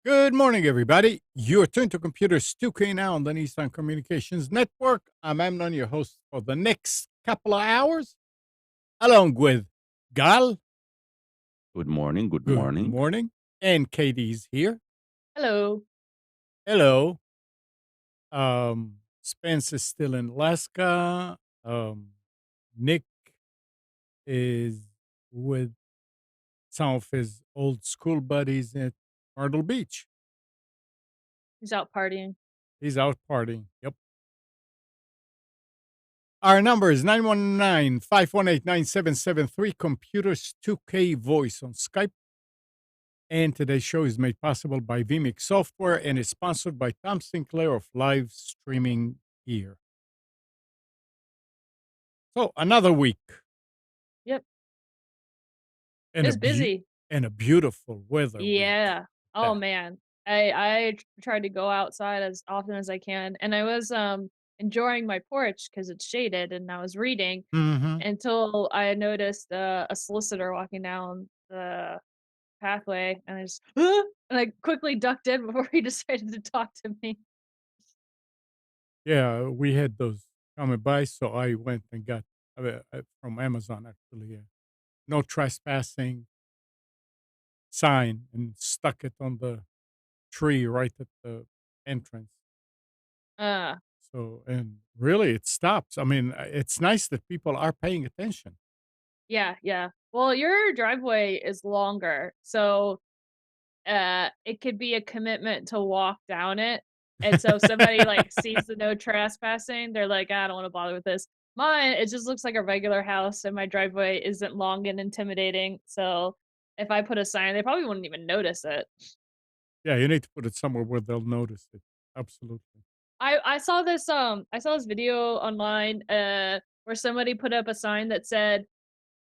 Good morning, everybody. You're tuned to Computers 2K now on the Nissan Communications Network. I'm Amnon, your host for the next couple of hours, along with Gal. Good morning. Good Good morning. morning. And Katie's here. Hello. Hello. Spence is still in Alaska. Nick is with some of his old school buddies at Myrtle Beach. He's out partying. He's out partying. Yep. Our number is 919-518-9773, Computers 2K Voice on Skype. And today's show is made possible by vMix Software and is sponsored by Tom Sinclair of Live Streaming Gear. So, another week. Yep. And It's busy. And a beautiful weather week. Yeah. Oh Yeah. man. I tried to go outside as often as I can, and I was enjoying my porch because it's shaded, and I was reading Mm-hmm. until I noticed a solicitor walking down the pathway, and I just and I quickly ducked in before he decided to talk to me. Yeah, we had those coming by, so I went and got from Amazon, actually, no trespassing sign and stuck it on the tree right at the entrance. Uh So, and really it stops. I mean, it's nice that people are paying attention. yeah. Well, your driveway is longer, so it could be a commitment to walk down it. And so if somebody like sees the no trespassing, they're like, I don't want to bother with this. Mine, it just looks like a regular house and my driveway isn't long and intimidating. So if I put a sign, they probably wouldn't even notice it. Yeah, you need to put it somewhere where they'll notice it. Absolutely. I saw this video online where somebody put up a sign that said,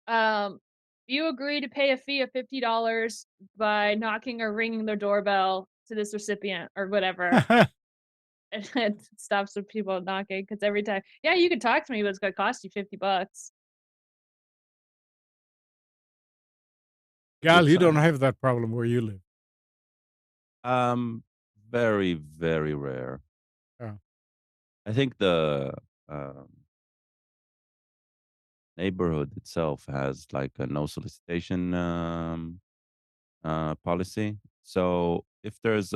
um you agree to pay a fee of $50 by knocking or ringing their doorbell to this recipient or whatever. And it stops with people knocking because every time, yeah, you can talk to me, but it's gonna cost you $50. Gal, Good you don't sign. have that problem where you live. Very, very rare. Yeah. I think the um, neighborhood itself has like a no solicitation policy. So if there's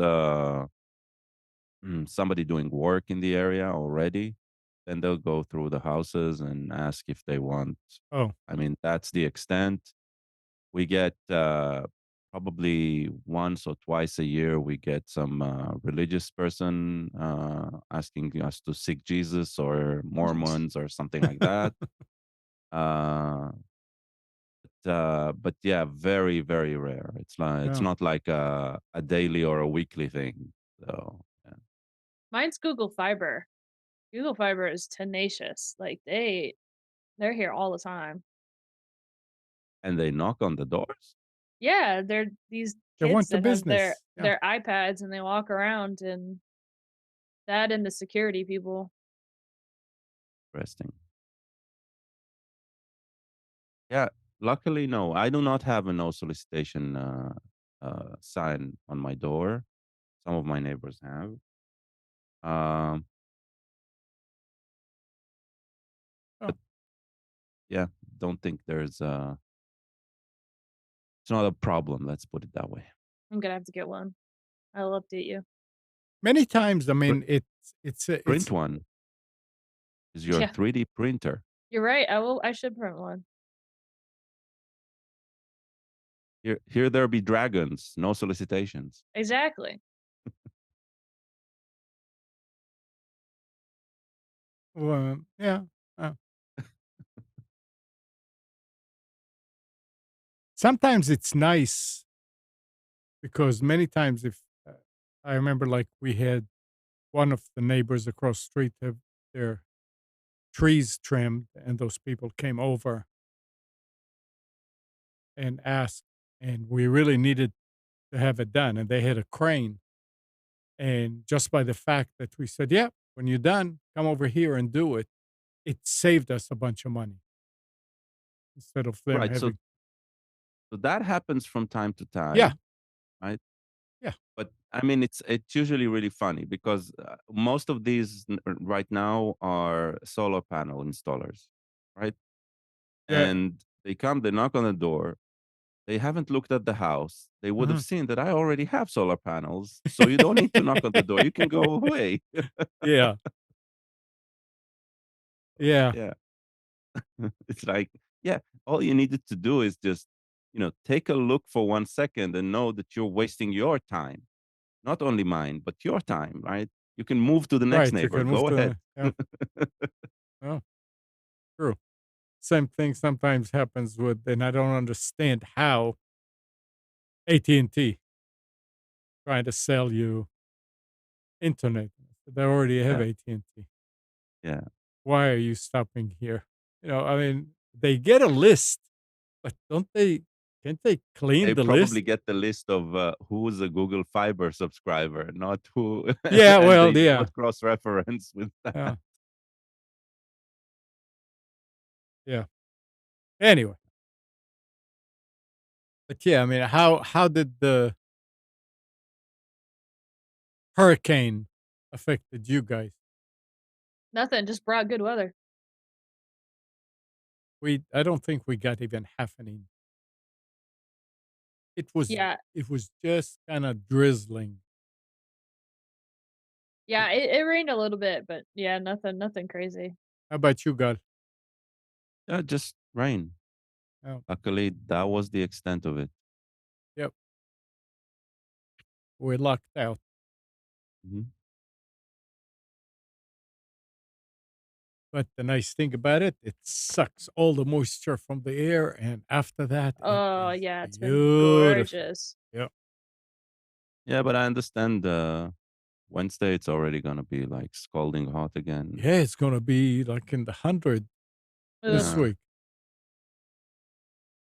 somebody doing work in the area already, then they'll go through the houses and ask if they want. Oh, I mean, that's the extent. We get probably once or twice a year, we get some religious person asking us to seek Jesus or Mormons or something like that. Uh, but yeah, very, very rare. It's yeah. not like a daily or a weekly thing. So yeah. Mine's Google Fiber. Google Fiber is tenacious. Like they're here all the time. And they knock on the doors. Yeah, they're these They kids want the that have business. Yeah. their iPads and they walk around, and that and the security people. Interesting. Yeah, luckily, no. I do not have a no solicitation sign on my door. Some of my neighbors have. Um, Oh. but yeah, don't think there's it's not a problem. Let's put it that way. I'm gonna have to get one. I'll update you. Many times, I Pr- mean, it's Print one is your Yeah, 3D printer. you're right. I should print one. Here there be dragons, no solicitations. Exactly. Well, yeah. Uh, Sometimes it's nice because many times if I remember, like we had one of the neighbors across the street have their trees trimmed, and those people came over and asked, and we really needed to have it done, and they had a crane. And just by the fact that we said, "Yeah, when you're done, come over here and do it," it saved us a bunch of money instead of them Right. having. So that happens from time to Yeah, time, right? yeah, But I mean, it's usually really funny because most of these right now are solar panel installers, right? yeah. And they come, they knock on the door. They haven't looked at the house. They would have Mhm. seen that I already have solar panels, so you don't need to knock on the door. You can go away. Yeah, yeah, Yeah, it's like, yeah, all you needed to do is just, take a look for 1 second and know that you're wasting your time, not only mine, but your time, right? You can move to the next right, you neighbor. can move Go to ahead. yeah, oh, true. Same thing sometimes happens with, and I don't understand how AT&T trying to sell you internet. They already have Yeah, AT&T. yeah. Why are you stopping here? I mean, they get a list, but don't they can't they clean They the list? probably get the list of who's a Google Fiber subscriber, not who, Yeah, and they well, do yeah, not cross reference with yeah, that. yeah. Anyway, but yeah, I mean, how did the hurricane affected you guys? Nothing, just brought good weather. I don't think we got even half an inch. It was Yeah. it was just kinda drizzling. Yeah, it rained a little bit, but yeah, nothing crazy. How about you, God? Yeah, just rain. Oh, Luckily, that was the extent of it. yep, we're locked out. Mhm. But the nice thing about it, it sucks all the moisture from the air, and after that, it Oh, is yeah, it's been beautiful. gorgeous. Yep. Yeah, but I understand Wednesday it's already gonna be like scalding hot again. Yeah, it's gonna be like in the 100 Ugh. this Yeah, week.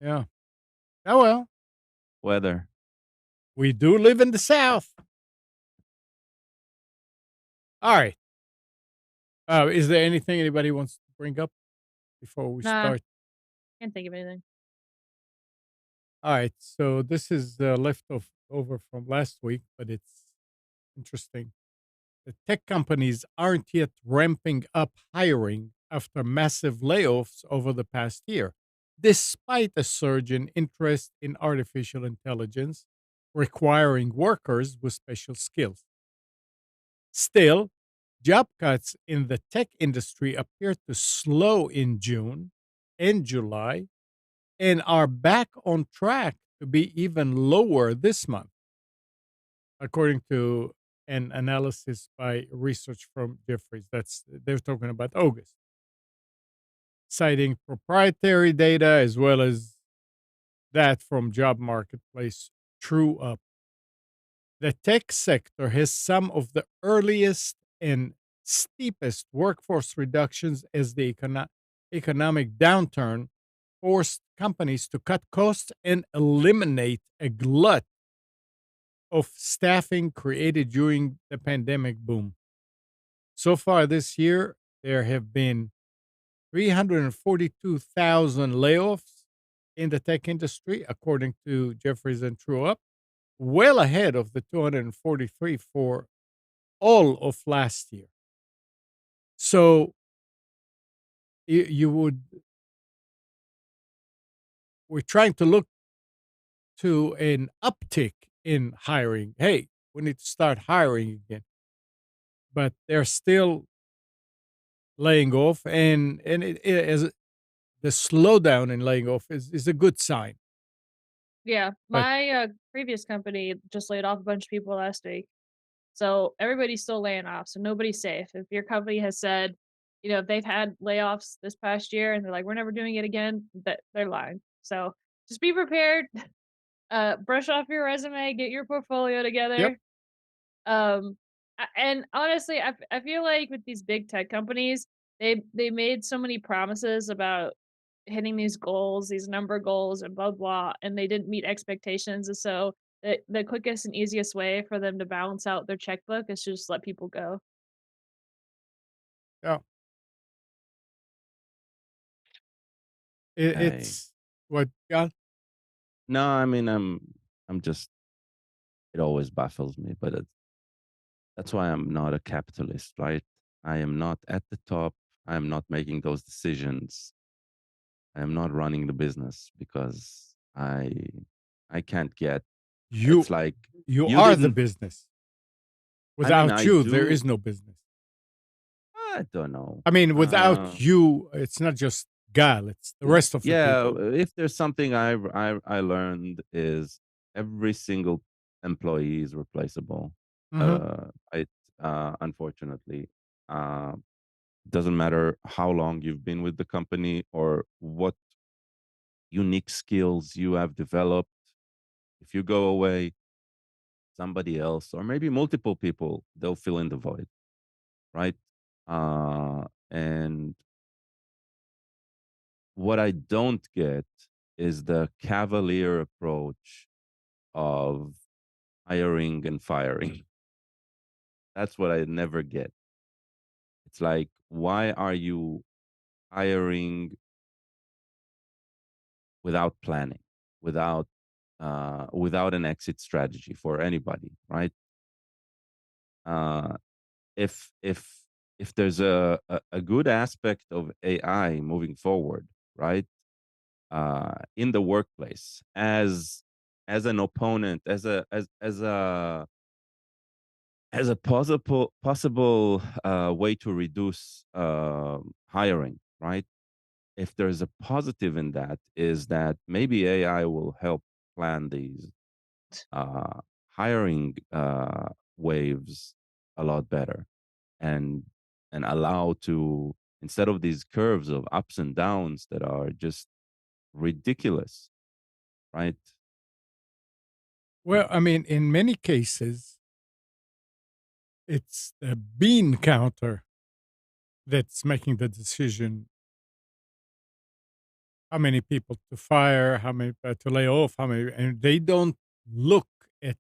Yeah. Oh, well, weather. we do live in the South. All right. Is there anything anybody wants to bring up before we Nah, start? can't think of anything. All right. So this is left over from last week, but it's interesting. The tech companies aren't yet ramping up hiring after massive layoffs over the past year, despite a surge in interest in artificial intelligence requiring workers with special skills. Still, job cuts in the tech industry appear to slow in June and July and are back on track to be even lower this month, according to an analysis by research from Jeffries. They're talking about August, citing proprietary data as well as that from job marketplace True Up. The tech sector has some of the earliest and steepest workforce reductions as the economic downturn forced companies to cut costs and eliminate a glut of staffing created during the pandemic boom. So far this year, there have been 342,000 layoffs in the tech industry, according to Jeffries and True Up, well ahead of the 243 for all of last year. So you would we're trying to look to an uptick in hiring. Hey, we need to start hiring again, but they're still laying off, and it as the slowdown in laying off is a good sign. Yeah, But my, previous company just laid off a bunch of people last week. So everybody's still laying off, so nobody's safe. If your company has said, if they've had layoffs this past year and they're like, "We're never doing it again," that they're lying. So just be prepared. Brush off your resume, get your portfolio yep, together. And honestly, I feel like with these big tech companies, they made so many promises about hitting these goals, these number goals, and blah blah, and they didn't meet expectations. And so the quickest and easiest way for them to balance out their checkbook is to just let people go. yeah. I It's what God. no, I mean, I'm just it always baffles me, but that's why I'm not a capitalist, right? I am not at the top. I am not making those decisions. I am not running the business because I can't get. It's You like you you are the didn't. business. I mean, Without I you, there do. is no business. I don't know. I mean, without Uh, you, it's not just Gal, it's the rest of the yeah, people. if there's something I learned is every single employee is replaceable. Mhm. I unfortunately, uh, doesn't matter how long you've been with the company or what unique skills you have developed. If you go away, somebody else or maybe multiple people, they'll fill in the void, right? And what I don't get is the cavalier approach of hiring and firing. That's what I never get. It's like, why are you hiring without planning, without without an exit strategy for anybody, right? Uh, if if there's a good aspect of AI moving forward, right? In the workplace as an opponent, as a possible way to reduce hiring, right? If there's a positive in that, is that maybe AI will help plan these uh, hiring waves a lot better, and allow to, instead of these curves of ups and downs that are just ridiculous, right? Well, I mean, in many cases, it's the bean counter that's making the decision how many people to fire, how many to lay off, how many, and they don't look at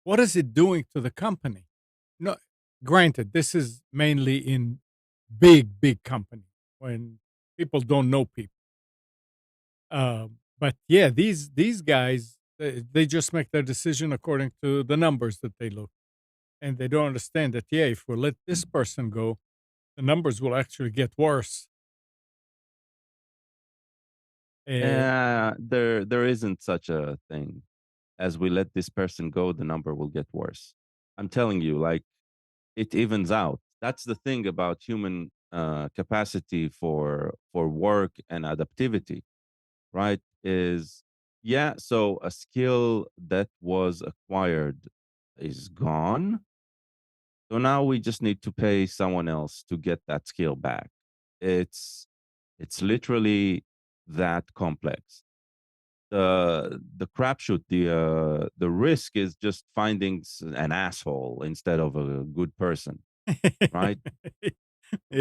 what is it doing to the company. No, granted, this is mainly in big company when people don't know people. But yeah, these guys they just make their decision according to the numbers that they look, and they don't understand that yeah, if we let this person go, the numbers will actually get worse. And There isn't such a thing as we let this person go, the number will get worse. I'm telling you, like, it evens out. That's the thing about human capacity for work and adaptivity, right? Is yeah, so a skill that was acquired is gone. So now we just need to pay someone else to get that skill back. It's it's literally that complex. The crapshoot, the risk is just finding an asshole instead of a good person, right?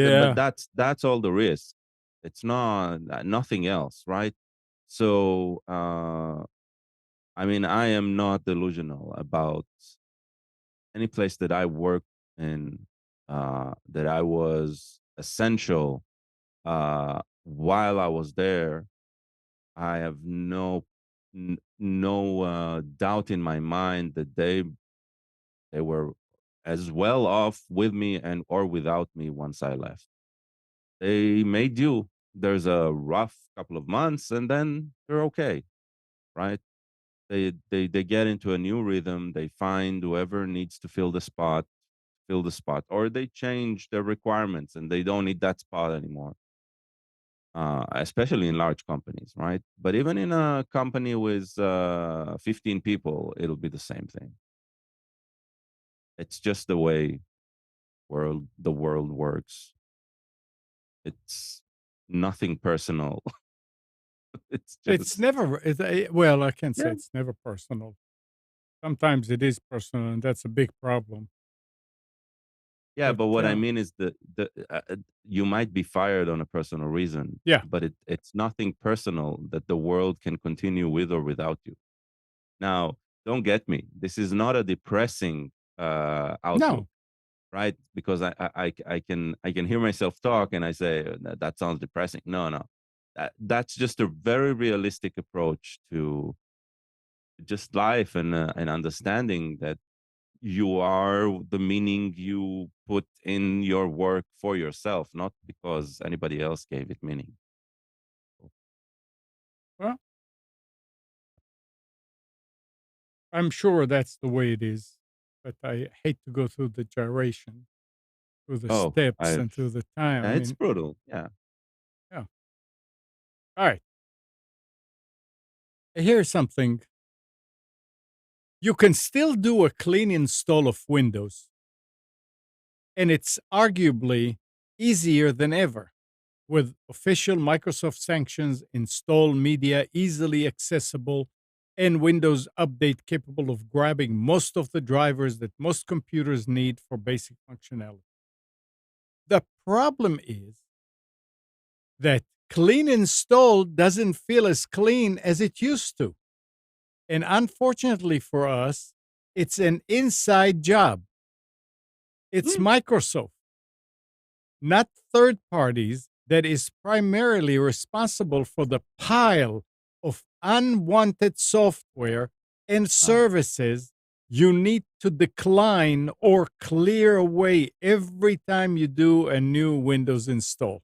But yeah, that's all the risk. It's not nothing else, right? So I mean, I am not delusional about any place that I worked in, that I was essential while I was there. I have no doubt in my mind that they were as well off with me and or without me once I left. They made do. There's a rough couple of months, and then they're okay, right? They get into a new rhythm. They find whoever needs to fill the spot, or they change their requirements and they don't need that spot anymore. especially in large companies, right? But even in a company with 15 people, it'll be the same thing. It's just the way the world works. It's nothing personal. It's It's just never well, I can't say yeah, it's never personal. Sometimes it is personal, and that's a big problem. yeah. But, But what I mean is you might be fired on a personal reason, yeah. but it's nothing personal that the world can continue with or without you. Now, don't get me. This is not a depressing outlook, No. right? Because I can hear myself talk and I say that sounds depressing. No, no, that's just a very realistic approach to just life and understanding that you are the meaning you put in your work for yourself, not because anybody else gave it meaning. Well, I'm sure that's the way it is, but I hate to go through the gyration, through the Oh, steps, I've and through the time. I yeah, it's mean, brutal. Yeah. yeah. Alright. Here's something. You can still do a clean install of Windows, and it's arguably easier than ever. With official Microsoft sanctions, install media easily accessible, and Windows Update capable of grabbing most of the drivers that most computers need for basic functionality. The problem is that clean install doesn't feel as clean as it used to. And unfortunately for us, it's an inside job. It's Mm. Microsoft, not third parties, that is primarily responsible for the pile of unwanted software and Ah, services you need to decline or clear away every time you do a new Windows install.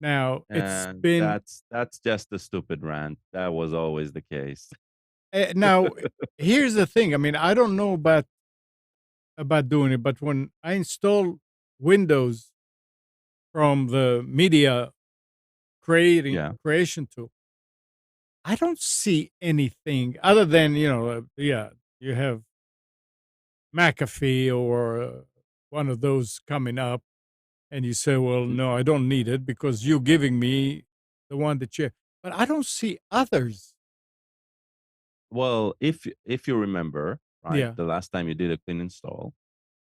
Now, it's and been that's just a stupid rant. That was always the case. now here's the thing. I mean, I don't know about doing it, but when I install Windows from the media Yeah. creation tool, I don't see anything other than, yeah, you have McAfee or one of those coming up, and you say, well, Mhm. no, I don't need it because you're giving me the one that you, but I don't see others. Well, if you remember, right, Yeah, the last time you did a clean install,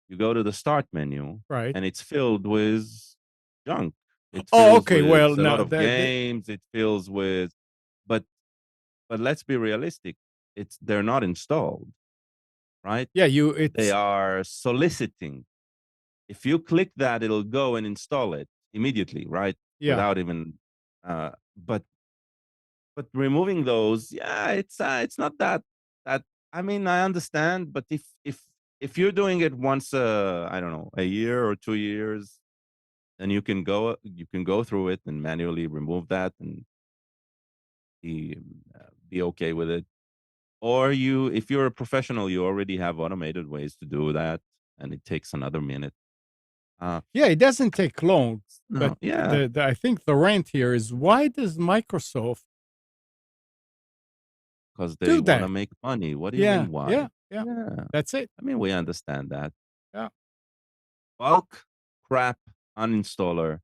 you go to the start menu right. and it's filled with junk. It Oh, fills okay. Well, with a lot no, of games. It fills with, but but let's be realistic. They're not installed, right? yeah, They it's, are soliciting. If you click that, it'll go and install it immediately, right? yeah, Without even, but removing those, yeah, it's not that. I mean, I understand, but if you're doing it once, I don't know, a year or 2 years, then you can go through it and manually remove that and be okay with it. Or if you're a professional, you already have automated ways to do that, and it takes another minute. Uh, yeah, it doesn't take long, but no, yeah, I think the rant here is, why does Microsoft because they do want to that? make money. What do you Yeah, mean? Why? yeah, yeah. Yeah, That's it. I mean we understand that. Yeah. Bulk crap uninstaller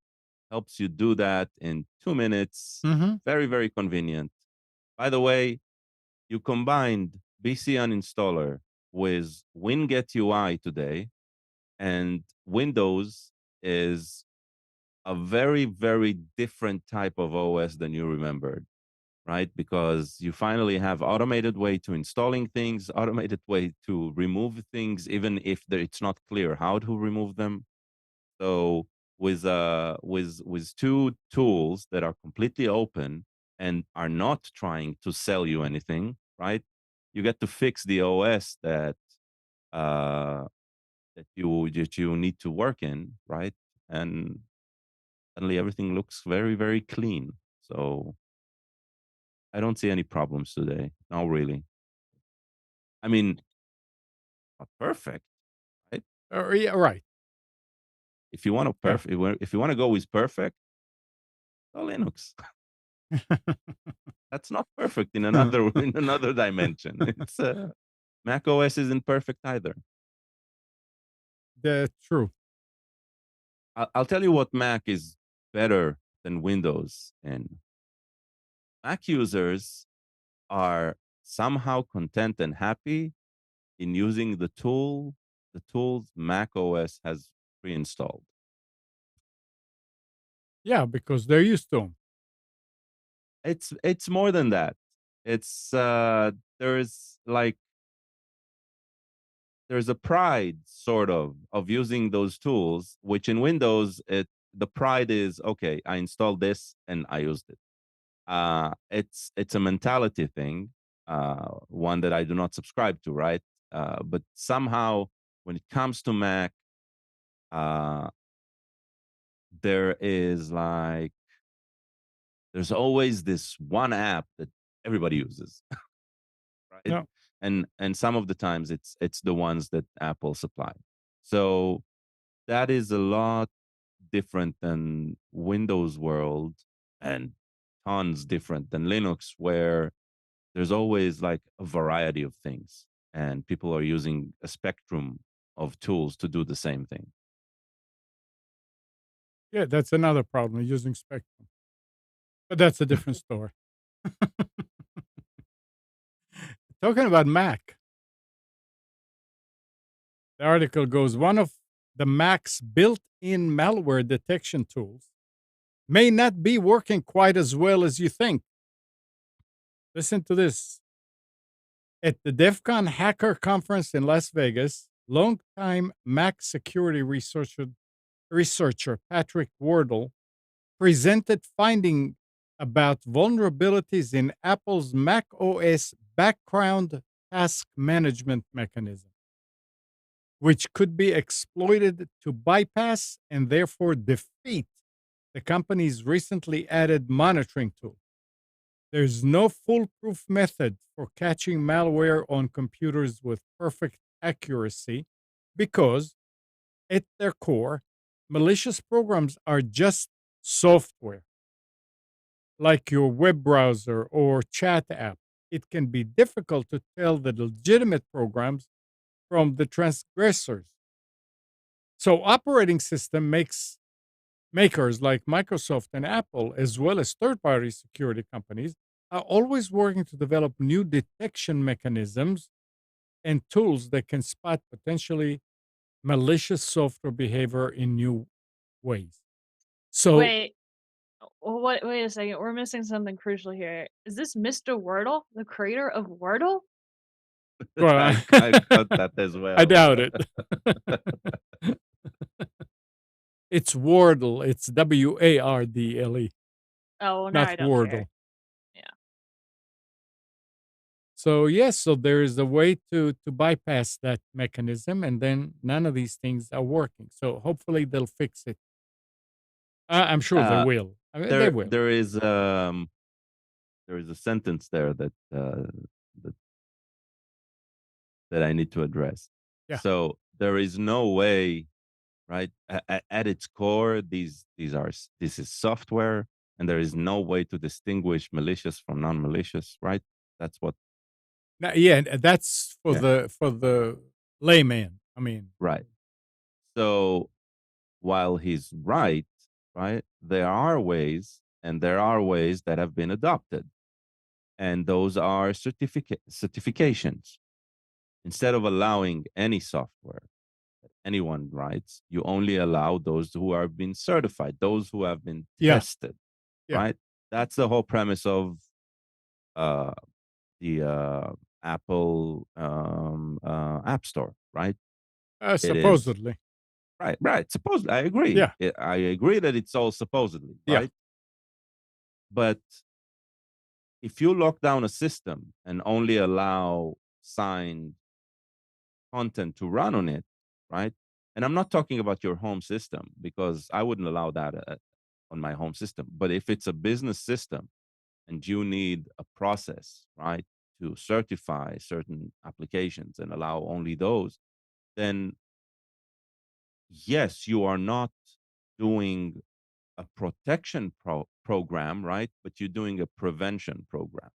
helps you do that in 2 minutes. Mhm. Very, very convenient. By the way, you combined BC uninstaller with Winget UI today, and Windows is a very, very different type of OS than you remembered, right? Because you finally have automated way to installing things, automated way to remove things, even if it's not clear how to remove them. So with two tools that are completely open and are not trying to sell you anything, right? You get to fix the OS uh, that you need to work in, right? And suddenly everything looks very, very clean. So I don't see any problems today. No, really. I mean, not perfect, right? Yeah, right. If you want to Yeah. if you want to go with perfect, So Linux. That's not perfect in another in another dimension. It's Mac OS isn't perfect either. That's true. I'll tell you what Mac is better than Windows in. Mac users are somehow content and happy in using the tools Mac OS has pre-installed. Yeah, because they're used to them. It's more than that. It's there's like there's a pride sort of using those tools, which in Windows the pride is okay, I installed this and I used it. It's a mentality thing, one that I do not subscribe to, right? But somehow when it comes to Mac, uh, there is like there's always this one app that everybody uses, right? Yeah. And some of the times it's the ones that Apple supply. So that is a lot different than Windows world and tons different than Linux, where there's always like a variety of things and people are using a spectrum of tools to do the same thing. Yeah, that's another problem using Spectrum. But that's a different story. Talking about Mac, the article goes one of the Mac's built in malware detection tools may not be working quite as well as you think. Listen to this. At the DEF CON Hacker Conference in Las Vegas, longtime Mac security researcher Patrick Wardle presented finding about vulnerabilities in Apple's Mac OS background task management mechanism, which could be exploited to bypass and therefore defeat the company's recently added monitoring tool. There's no foolproof method for catching malware on computers with perfect accuracy because, at their core, malicious programs are just software, like your web browser or chat app. It can be difficult to tell the legitimate programs from the transgressors. So, operating system makers like Microsoft and Apple, as well as third party security companies, are always working to develop new detection mechanisms and tools that can spot potentially malicious software behavior in new ways. So, Wait, what? Wait a second. We're missing something crucial here. Is this Mr. Wordle, the creator of Wordle? well, I got that as I well. doubt it. It's Wardle. It's Wardle, Oh, well, now not I don't care. Wordle. Yeah. So yes, so there is a way to bypass that mechanism, and then none of these things are working. So hopefully they'll fix it. I'm sure they uh, will. I mean, they will. there is a sentence there that that I need to address. Yeah. So there is no way, right? At its core, this is software, and there is no way to distinguish malicious from non-malicious, right? That's what, Yeah, and that's yeah, for the layman. I mean, right. So while he's right, right, there are ways that have been adopted, and those are certifications. Instead of allowing any software anyone writes, you only allow those who are being certified, those who have been yeah, tested, yeah. right? That's the whole premise of uh, the Apple App Store, right? It is Supposedly, right, right. Supposedly, I agree. yeah, I agree that it's all supposedly, yeah, right? But if you lock down a system and only allow signed content to run on it, right? And I'm not talking about your home system because I wouldn't allow that on my home system. But if it's a business system and you need a process, right, to certify certain applications and allow only those, then yes, you are not doing a protection program, right? But you're doing a prevention program,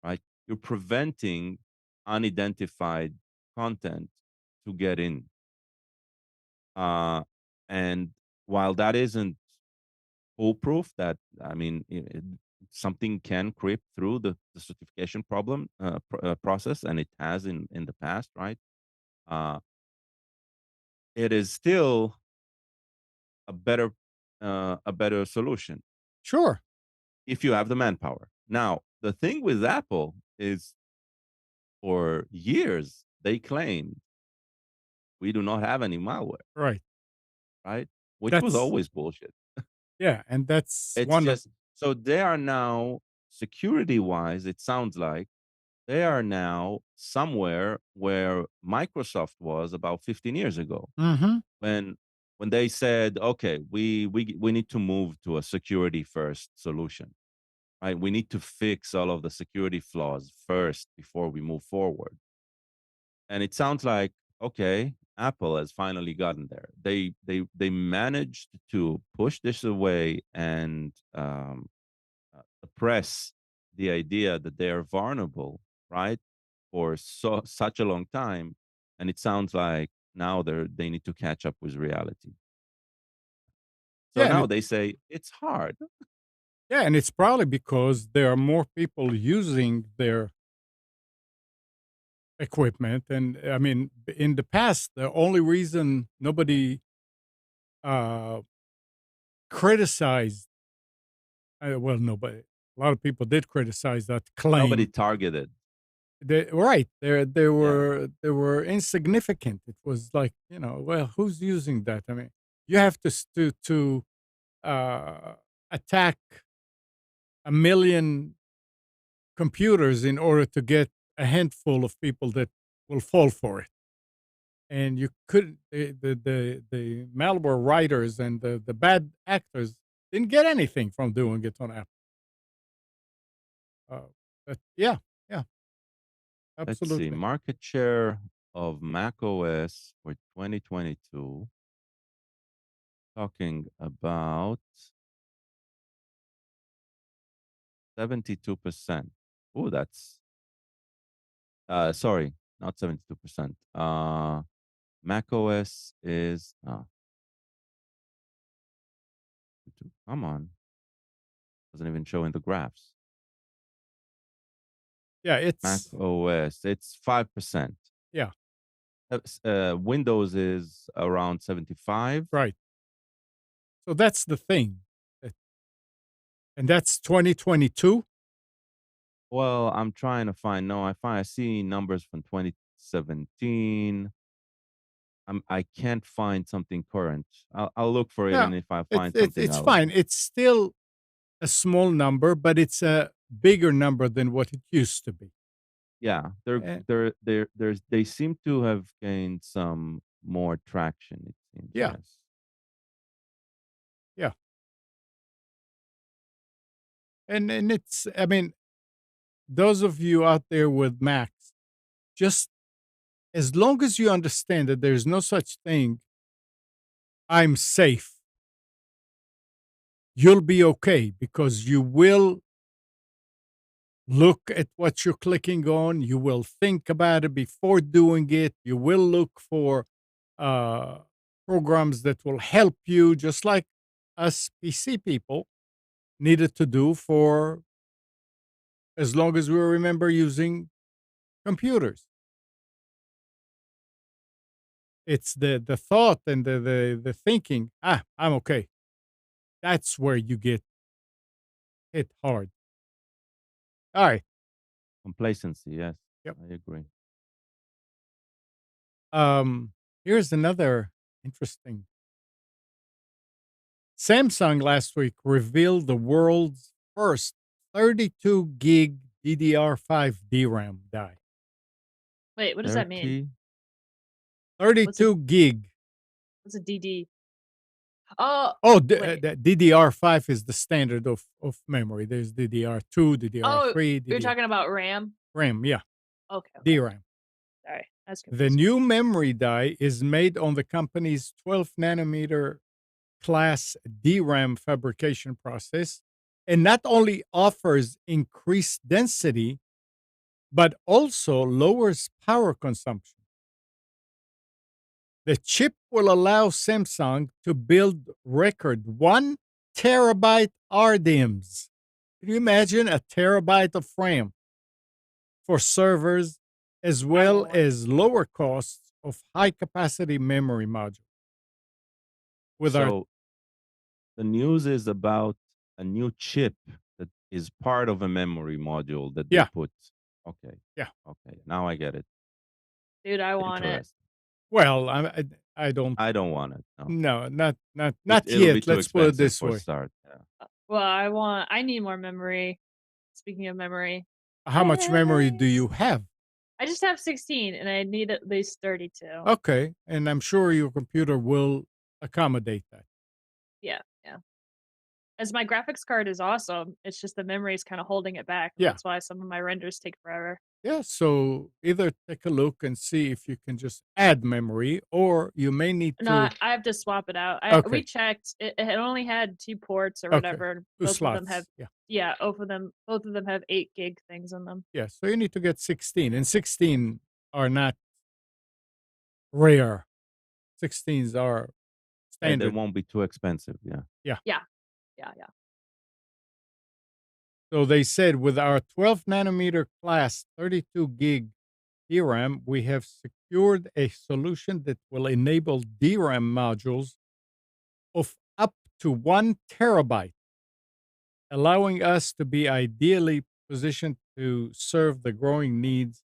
right? You're preventing unidentified content to get in. Uh, and while that isn't foolproof, that I mean, something can creep through the certification process, and it has in the past, right? Uh, it is still a better solution Sure. if you have the manpower. Now, the thing with Apple is, for years they claimed we do not have any malware, Right. right? Which was That's always bullshit. yeah, and that's It's one of just so they are now, security wise, it sounds like they are now somewhere where Microsoft was about 15 years ago, Mhm. when they said, okay, we need to move to a security first solution, right? We need to fix all of the security flaws first before we move forward. And it sounds like, okay, Apple has finally gotten there. They managed to push this away and suppress the idea that they are vulnerable, right, for such a long time. And it sounds like now they need to catch up with reality. So yeah, and now it they say it's hard. yeah, and it's probably because there are more people using their equipment, and I mean, in the past, the only reason nobody, uh, criticized well, nobody a lot of people did criticize that Nobody claim. targeted. Right, Yeah. they were insignificant. It was like, well, who's using that? I mean, you have to, uh, attack 1,000,000 computers in order to get a handful of people that will fall for it. And you couldn't the malware writers and the bad actors didn't get anything from doing it on Apple. Uh, but yeah, yeah, Let's see. absolutely. Market share of Mac OS for 2022, talking about 72%. Oh, that's sorry, not 72%. Mac OS is come on, doesn't even show in the graphs. Yeah, Mac it's OS, it's 5%. yeah, Windows is around 75. right. So that's the thing. Uh, And that's 2022? Well, I'm trying to find. No, I see numbers from 2017. I can't find something current. I'll look for it, Yeah. and if I It's find it's something, it's I'll. fine. It's still a small number, but it's a bigger number than what it used to be. Yeah, Eh, they seem to have gained some more traction. It seems, yeah, yes. yeah. And it's I mean, those of you out there with Macs, just as long as you understand that there's no such thing, I'm safe, you'll be okay because you will look at what you're clicking on. You will think about it before doing it. You will look for uh, programs that will help you, just like us PC people needed to do for as long as we remember using computers. It's the thought and the thinking. I'm okay. That's where you get hit hard. All right. Complacency, yes, Yep. I agree. Here's another interesting. Samsung last week revealed the world's first 32 gig DDR5 DRAM die. Wait, what does that mean? 30. What's a 32 gig. what's a DD? Oh, Oh, wait. the DDR5 is the standard of memory. There's DDR2, Oh, DDR3, you're DDR talking about RAM? RAM. Yeah, Okay, okay. DRAM. Sorry, I was The confused. new memory die is made on the company's 12 nanometer class DRAM fabrication process and not only offers increased density, but also lowers power consumption. The chip will allow Samsung to build record 1 terabyte RDIMMs. Can you imagine a terabyte of RAM for servers, as I well won't. as lower costs of high capacity memory modules? With our So the news is about a new chip that is part of a memory module that they yeah, put. Okay. yeah. Okay. Now I get it. Dude, I want it. Interesting. Well, I don't. I don't want it. No. No, not It'll be yet. too Let's put it expensive this for way. start. Yeah. Well, I need more memory. Speaking of memory. How much memory do Yay! you have? I just have 16 and I need at least 32. Okay, and I'm sure your computer will accommodate that. Yeah, yeah. As my graphics card is awesome, it's just the memory is kind of holding it back, and Yeah. that's why some of my renders take forever. Yeah, so either take a look and see if you can just add memory, or you may need No, to. I have to swap it out. We Okay, checked. It only had 2 ports or okay, whatever, and 2 both of them have slots. Yeah, yeah, both of them have 8 gig things in them. yeah. So you need to get 16, and 16 are not rare. 16s are And they standard. won't be too expensive. Yeah. Yeah. Yeah. Yeah, yeah. So they said with our 12 nanometer class 32 gig DRAM, we have secured a solution that will enable DRAM modules of up to 1 terabyte, allowing us to be ideally positioned to serve the growing needs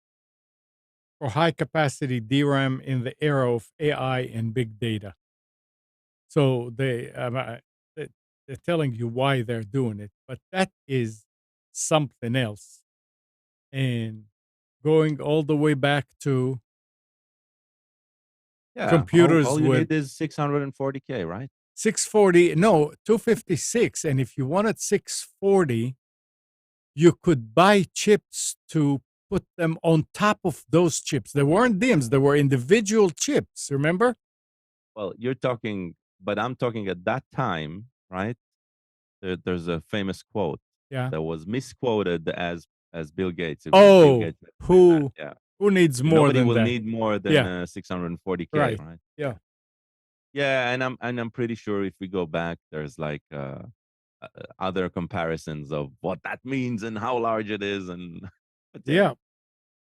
for high capacity DRAM in the era of AI and big data. So they're telling you why they're doing it, but that is something else. And going all the way back to Yeah. computers All you with need is 640K, right? 640, no, 256. And if you wanted 640, you could buy chips to put them on top of those chips. They weren't DIMMs, they were individual chips, remember? Well, but I'm talking at that time, right? There's a famous quote Yeah. that was misquoted as Bill Gates. Bill Oh, Gates had to say that. who Yeah. who needs more Nobody than will that? need more than Yeah, 640K, right. right? Yeah. Yeah. Yeah, and I'm pretty sure if we go back, there's like other comparisons of what that means and how large it is, and but yeah, Yeah,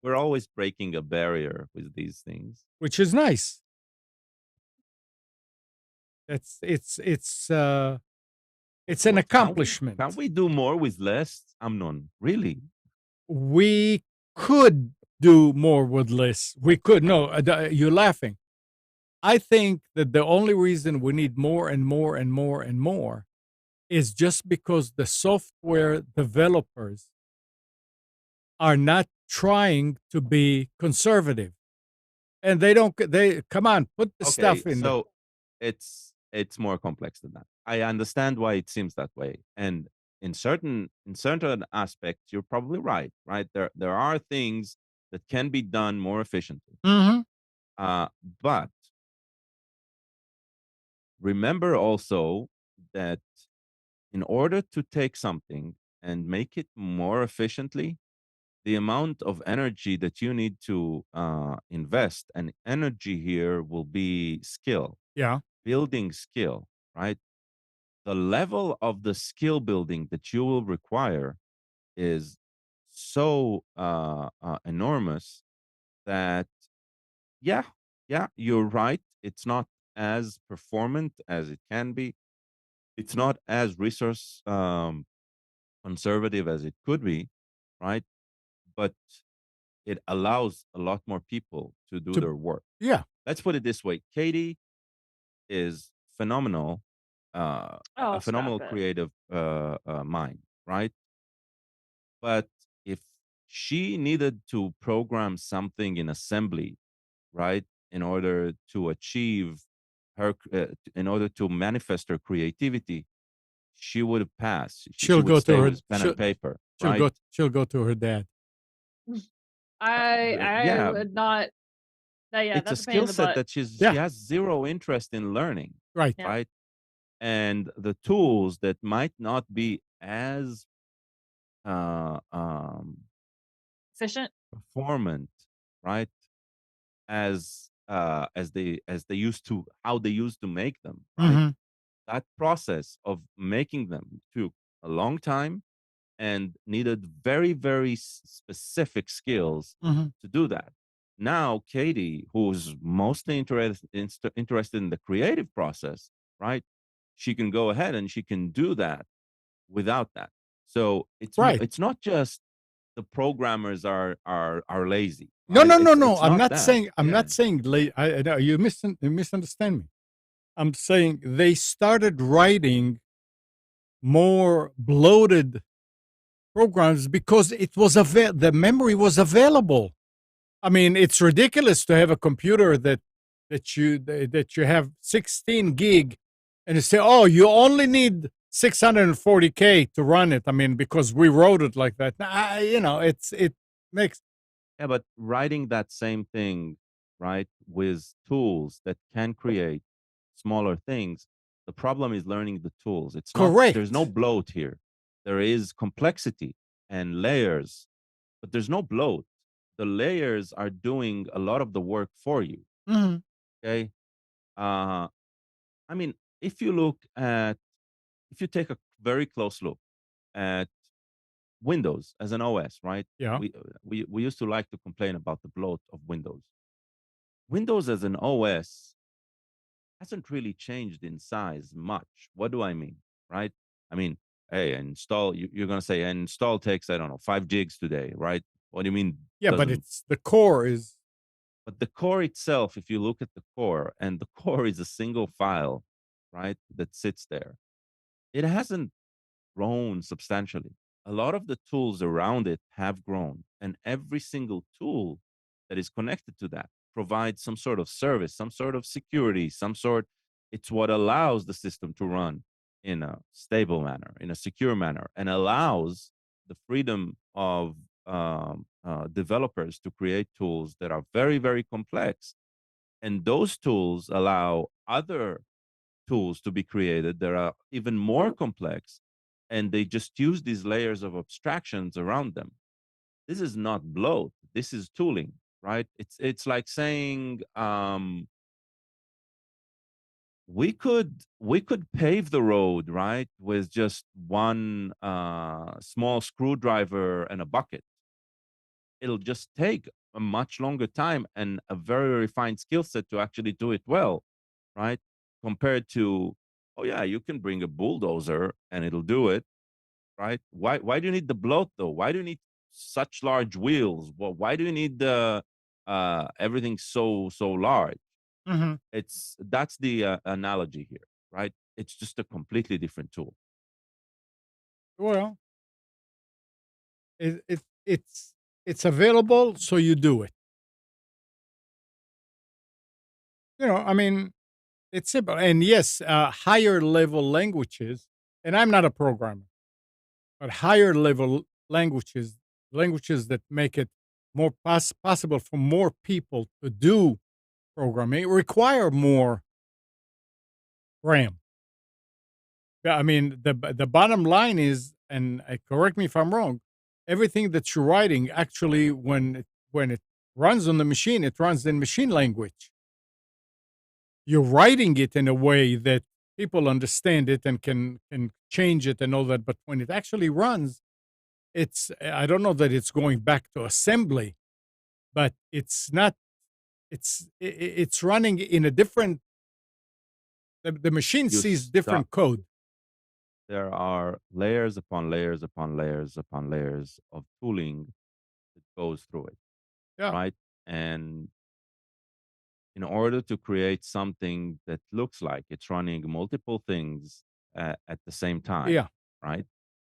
we're always breaking a barrier with these things. which is nice. It's an Can't accomplishment. we do more with less, Amnon? Really? We could do more with less. We could. No, you're laughing. I think that the only reason we need more and more and more and more is just because the software developers are not trying to be conservative, and they don't. They come on, put the Okay, stuff in there. so it's more complex than that. I understand why it seems that way, and in certain aspects, you're probably right. Right, there are things that can be done more efficiently. Mm-hmm. But remember also that in order to take something and make it more efficiently, the amount of energy that you need to invest, and energy here will be skill, Yeah. building skill, right? The level of the skill building that you will require is so enormous that, yeah, yeah, you're right. It's not as performant as it can be. It's not as resource conservative as it could be, right? But it allows a lot more people to do To their work. yeah. Let's put it this way: Katie is phenomenal, Oh, a stop phenomenal it. creative mind, right? But if she needed to program something in assembly, right, in order to achieve in order to manifest her creativity, she would have passed. She She'll would go to stay her. with pen and paper, She'll right? go. She'll go to her dad. I Yeah, would not. Yeah, it's a that's a pain in skill the set butt. that she Yeah. has zero interest in learning, Right. Yeah. right? And the tools that might not be as uh, Efficient? performant, right? As they used to, how they used to make them, right? Mhm, That process of making them took a long time and needed very, very specific skills mhm. to do that. Now, Katie, who's mostly interested in the creative process, right? She can go ahead and she can do that without that. So Right. it's not just the programmers are lazy, No, right? no, no, no. It's not that. I'm Yeah. not saying I no, you misunderstand me. I'm saying they started writing more bloated programs because the memory was available. I mean, it's ridiculous to have a computer that you have 16 gig, and you say, "Oh, you only need 640K to run it." I mean, because we wrote it like that. It makes Yeah, but writing that same thing, right, with tools that can create smaller things, the problem is learning the tools. There's no correct. bloat here. There is complexity and layers, but there's no bloat. The layers are doing a lot of the work for you. Mhm. Okay. Uh, I mean, if you look at, if you take a very close look at Windows as an OS, right? Yeah, We used to like to complain about the bloat of Windows. Windows as an OS hasn't really changed in size much. What do I mean? Right? I mean, hey, install, you're going to say install takes, I don't know, 5 gigs today, right? What do you mean yeah, but doesn't? it's the core is But the core itself, if you look at the core, and the core is a single file, right, that sits there, it hasn't grown substantially. A lot of the tools around it have grown, and every single tool that is connected to that provides some sort of service, some sort of security, some sort. It's what allows the system to run in a stable manner, in a secure manner, and allows the freedom of developers to create tools that are very, very complex. And those tools allow other tools to be created that are even more complex, and they just use these layers of abstractions around them. This is not bloat, this is tooling, right? It's like saying, we could pave the road, right, with just one small screwdriver and a bucket. It'll just take a much longer time and a very refined skill set to actually do it well, right? Compared to, oh yeah, you can bring a bulldozer and it'll do it, right? Why do you need the bloat though? Why do you need such large wheels? Well, why do you need the everything so large? mhm. That's the analogy here, right? It's just a completely different tool. Well, it's available, so you do it. I mean, it's simple. And yes, higher level languages, and I'm not a programmer, but higher level languages that make it more possible for more people to do programming require more RAM. Yeah, I mean, the bottom line is, and correct me if I'm wrong, everything that you're writing actually, when it runs on the machine, it runs in machine language. You're writing it in a way that people understand it and can change it and all that. But when it actually runs, I don't know that it's going back to assembly, but it's not. It's running in a different. The machine You sees stop. different code. There are layers upon layers upon layers upon layers of tooling that goes through it, Yeah, right? And in order to create something that looks like it's running multiple things at the same time, yeah, right?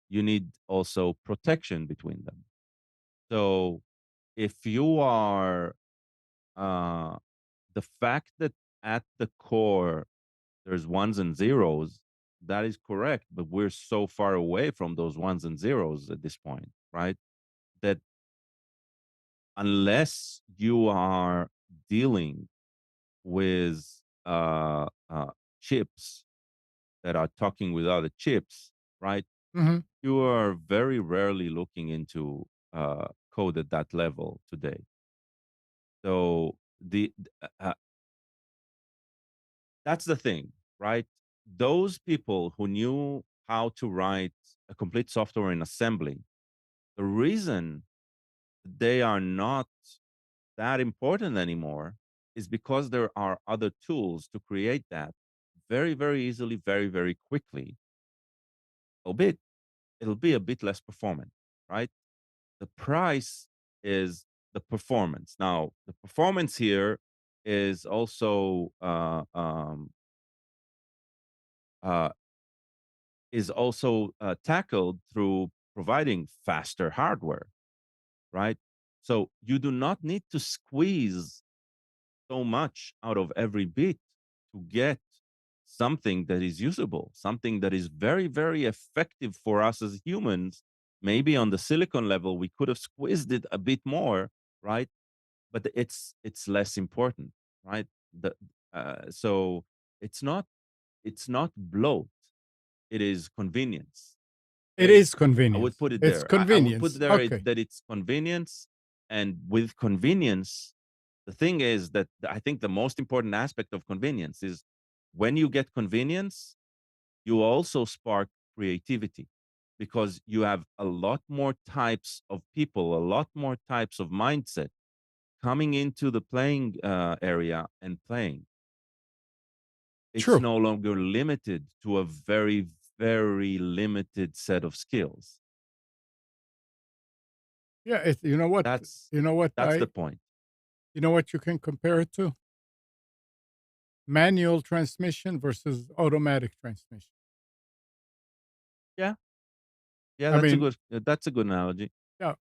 You need also protection between them. So if you are, uh, the fact that at the core there's ones and zeros, that is correct, but we're so far away from those ones and zeros at this point, right? That unless you are dealing with chips that are talking with other chips, right? Mhm. You are very rarely looking into code at that level today. So that's the thing, right? Those people who knew how to write a complete software in assembly, the reason they are not that important anymore is because there are other tools to create that very, very easily, very, very quickly, albeit it'll be a bit less performant, right? The price is the performance. Now, the performance here is also uh, tackled through providing faster hardware, right? So you do not need to squeeze so much out of every bit to get something that is usable, something that is very, very effective for us as humans. Maybe on the silicon level, we could have squeezed it a bit more, right? But it's less important, right? So it's not it's not bloat. It is convenience. It Okay, is I would convenience. put it It's there. I would put convenience. there Okay. that it's convenience, and with convenience, the thing is that I think the most important aspect of convenience is when you get convenience, you also spark creativity because you have a lot more types of people, a lot more types of mindset coming into the playing area and playing. It's True. no longer limited to a very, very limited set of skills. Yeah, it's you know what? That's You know what that's the point. you know what you can compare it to? Manual transmission versus automatic transmission. Yeah, yeah, I mean, that's a good analogy. yeah,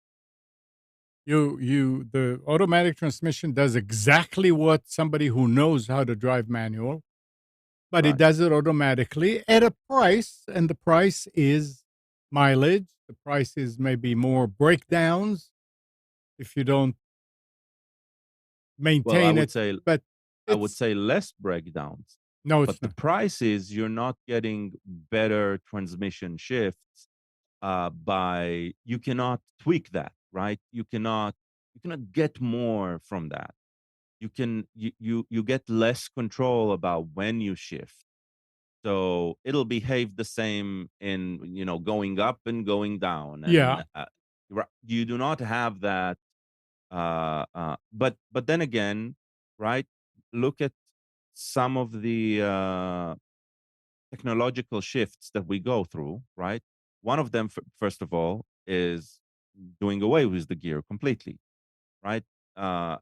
the automatic transmission does exactly what somebody who knows how to drive manual, but it Right. does it automatically at a price, and the price is mileage. The price is maybe more breakdowns if you don't Well, maintain it, but I would it's say less breakdowns, no, it's but the not. price is you're not getting better transmission shifts by you cannot tweak that, right? You cannot get more from that. You get less control about when you shift. So it'll behave the same in going up and going down, Yeah. and you do not have that. But then again, right? Look at some of the technological shifts that we go through, right? One of them, first of all, is doing away with the gear completely, right? The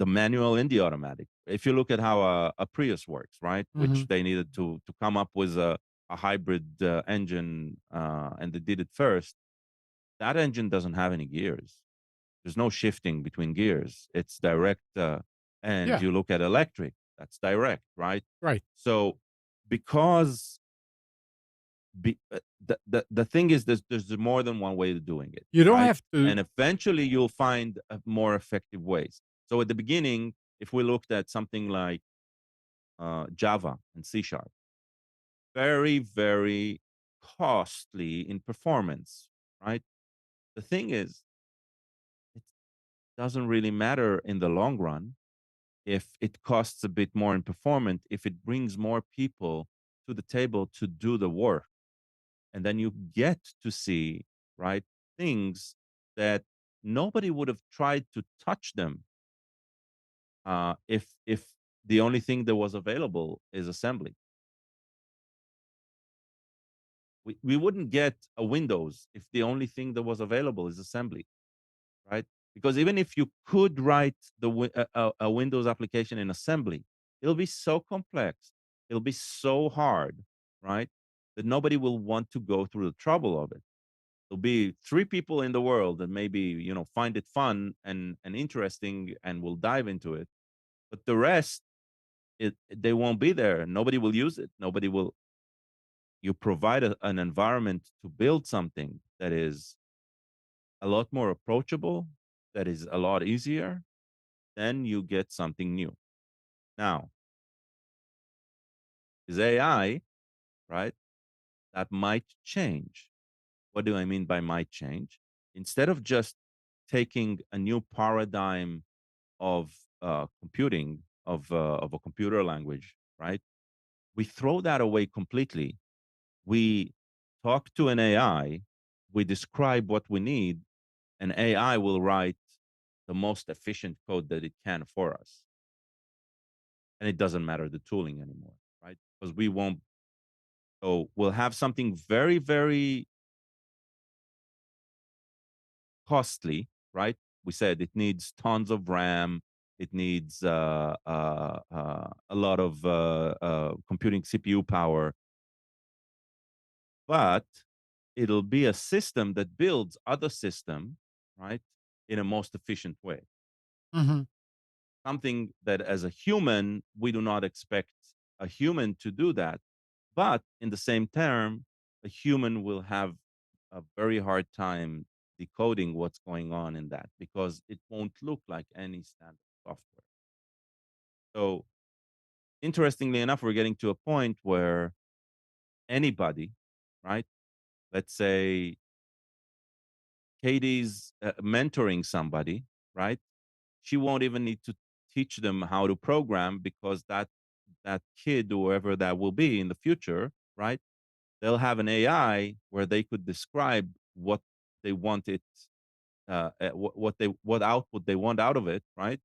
manual and the automatic. If you look at how a Prius works, right, which Mhm. they needed to come up with a hybrid engine, and they did it first. That engine doesn't have any gears. There's no shifting between gears. It's direct. And Yeah, you look at electric, that's direct, right? right. So because the thing is there's more than one way of doing it, You don't right? have to. And eventually you'll find more effective ways. So at the beginning, if we looked at something like Java and C sharp, very, very costly in performance, right? The thing is, it doesn't really matter in the long run if it costs a bit more in performance, if it brings more people to the table to do the work. And then you get to see, right, things that nobody would have tried to touch them if the only thing that was available is assembly. We wouldn't get a Windows if the only thing that was available is assembly, right? Because even if you could write a Windows application in assembly, it'll be so complex, it'll be so hard, right? That nobody will want to go through the trouble of it. There'll be three people in the world that maybe find it fun and interesting and will dive into it, but the rest, they won't be there. Nobody will use it. Nobody will. You provide an environment to build something that is a lot more approachable, that is a lot easier, then you get something new. Now, is AI, right? that might change. What do I mean by might change? Instead of just taking a new paradigm of computing, of a computer language, right? We throw that away completely. We talk to an AI, we describe what we need, and AI will write the most efficient code that it can for us. And it doesn't matter the tooling anymore, right? Because we won't, so we'll have something very, very costly, right? We said it needs tons of RAM, it needs a lot of computing CPU power, but it'll be a system that builds other system, right, in a most efficient way. Mhm. Something that as a human, we do not expect a human to do that. But in the same term, a human will have a very hard time decoding what's going on in that because it won't look like any standard software. So, interestingly enough, we're getting to a point where anybody, right? Let's say Katie's mentoring somebody, right? She won't even need to teach them how to program because that kid, whoever that will be in the future, right? They'll have an AI where they could describe what they want it, what output they want out of it, right?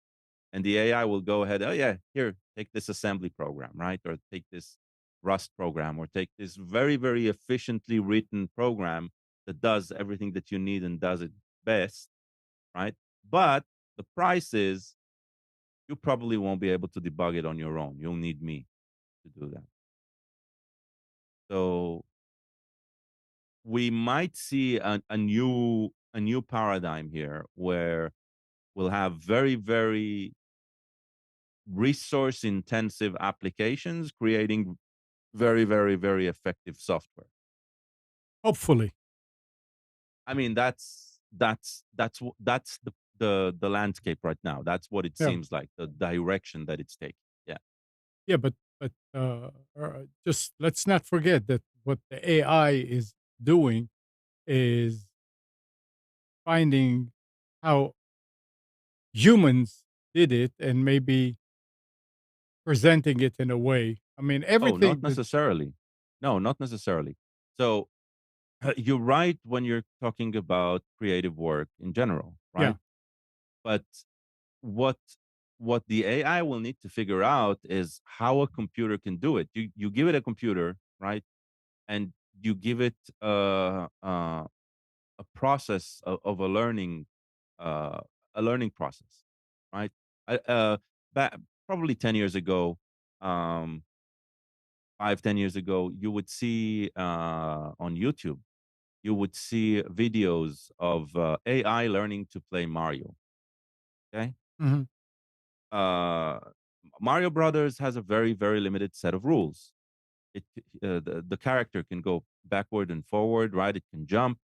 And the AI will go ahead. Oh yeah, here, take this assembly program, right? Or take this Rust program, or take this very very efficiently written program that does everything that you need and does it best, right? But the price is you probably won't be able to debug it on your own. You'll need me to do that. So we might see a new paradigm here where we'll have very very resource intensive applications creating very very very effective software. Hopefully. I mean that's the landscape right now. That's what it Yeah. seems like, the direction that it's taking. Yeah. Yeah, just let's not forget that what the AI is doing is finding how humans did it and maybe presenting it in a way. I mean, Oh, not everything that necessarily. No, not necessarily. So you're right when you're talking about creative work in general, yeah. right? But what what the AI will need to figure out is how a computer can do it. You give it a computer, right? And you give it a process of uh, a learning process, right? I, back, probably 10 years ago, um, 5 10 years ago, you would see on YouTube, you would see videos of AI learning to play Mario. Okay, Mhm. uh, Mario Brothers has a very very limited set of rules. The character can go backward and forward, right? It can jump.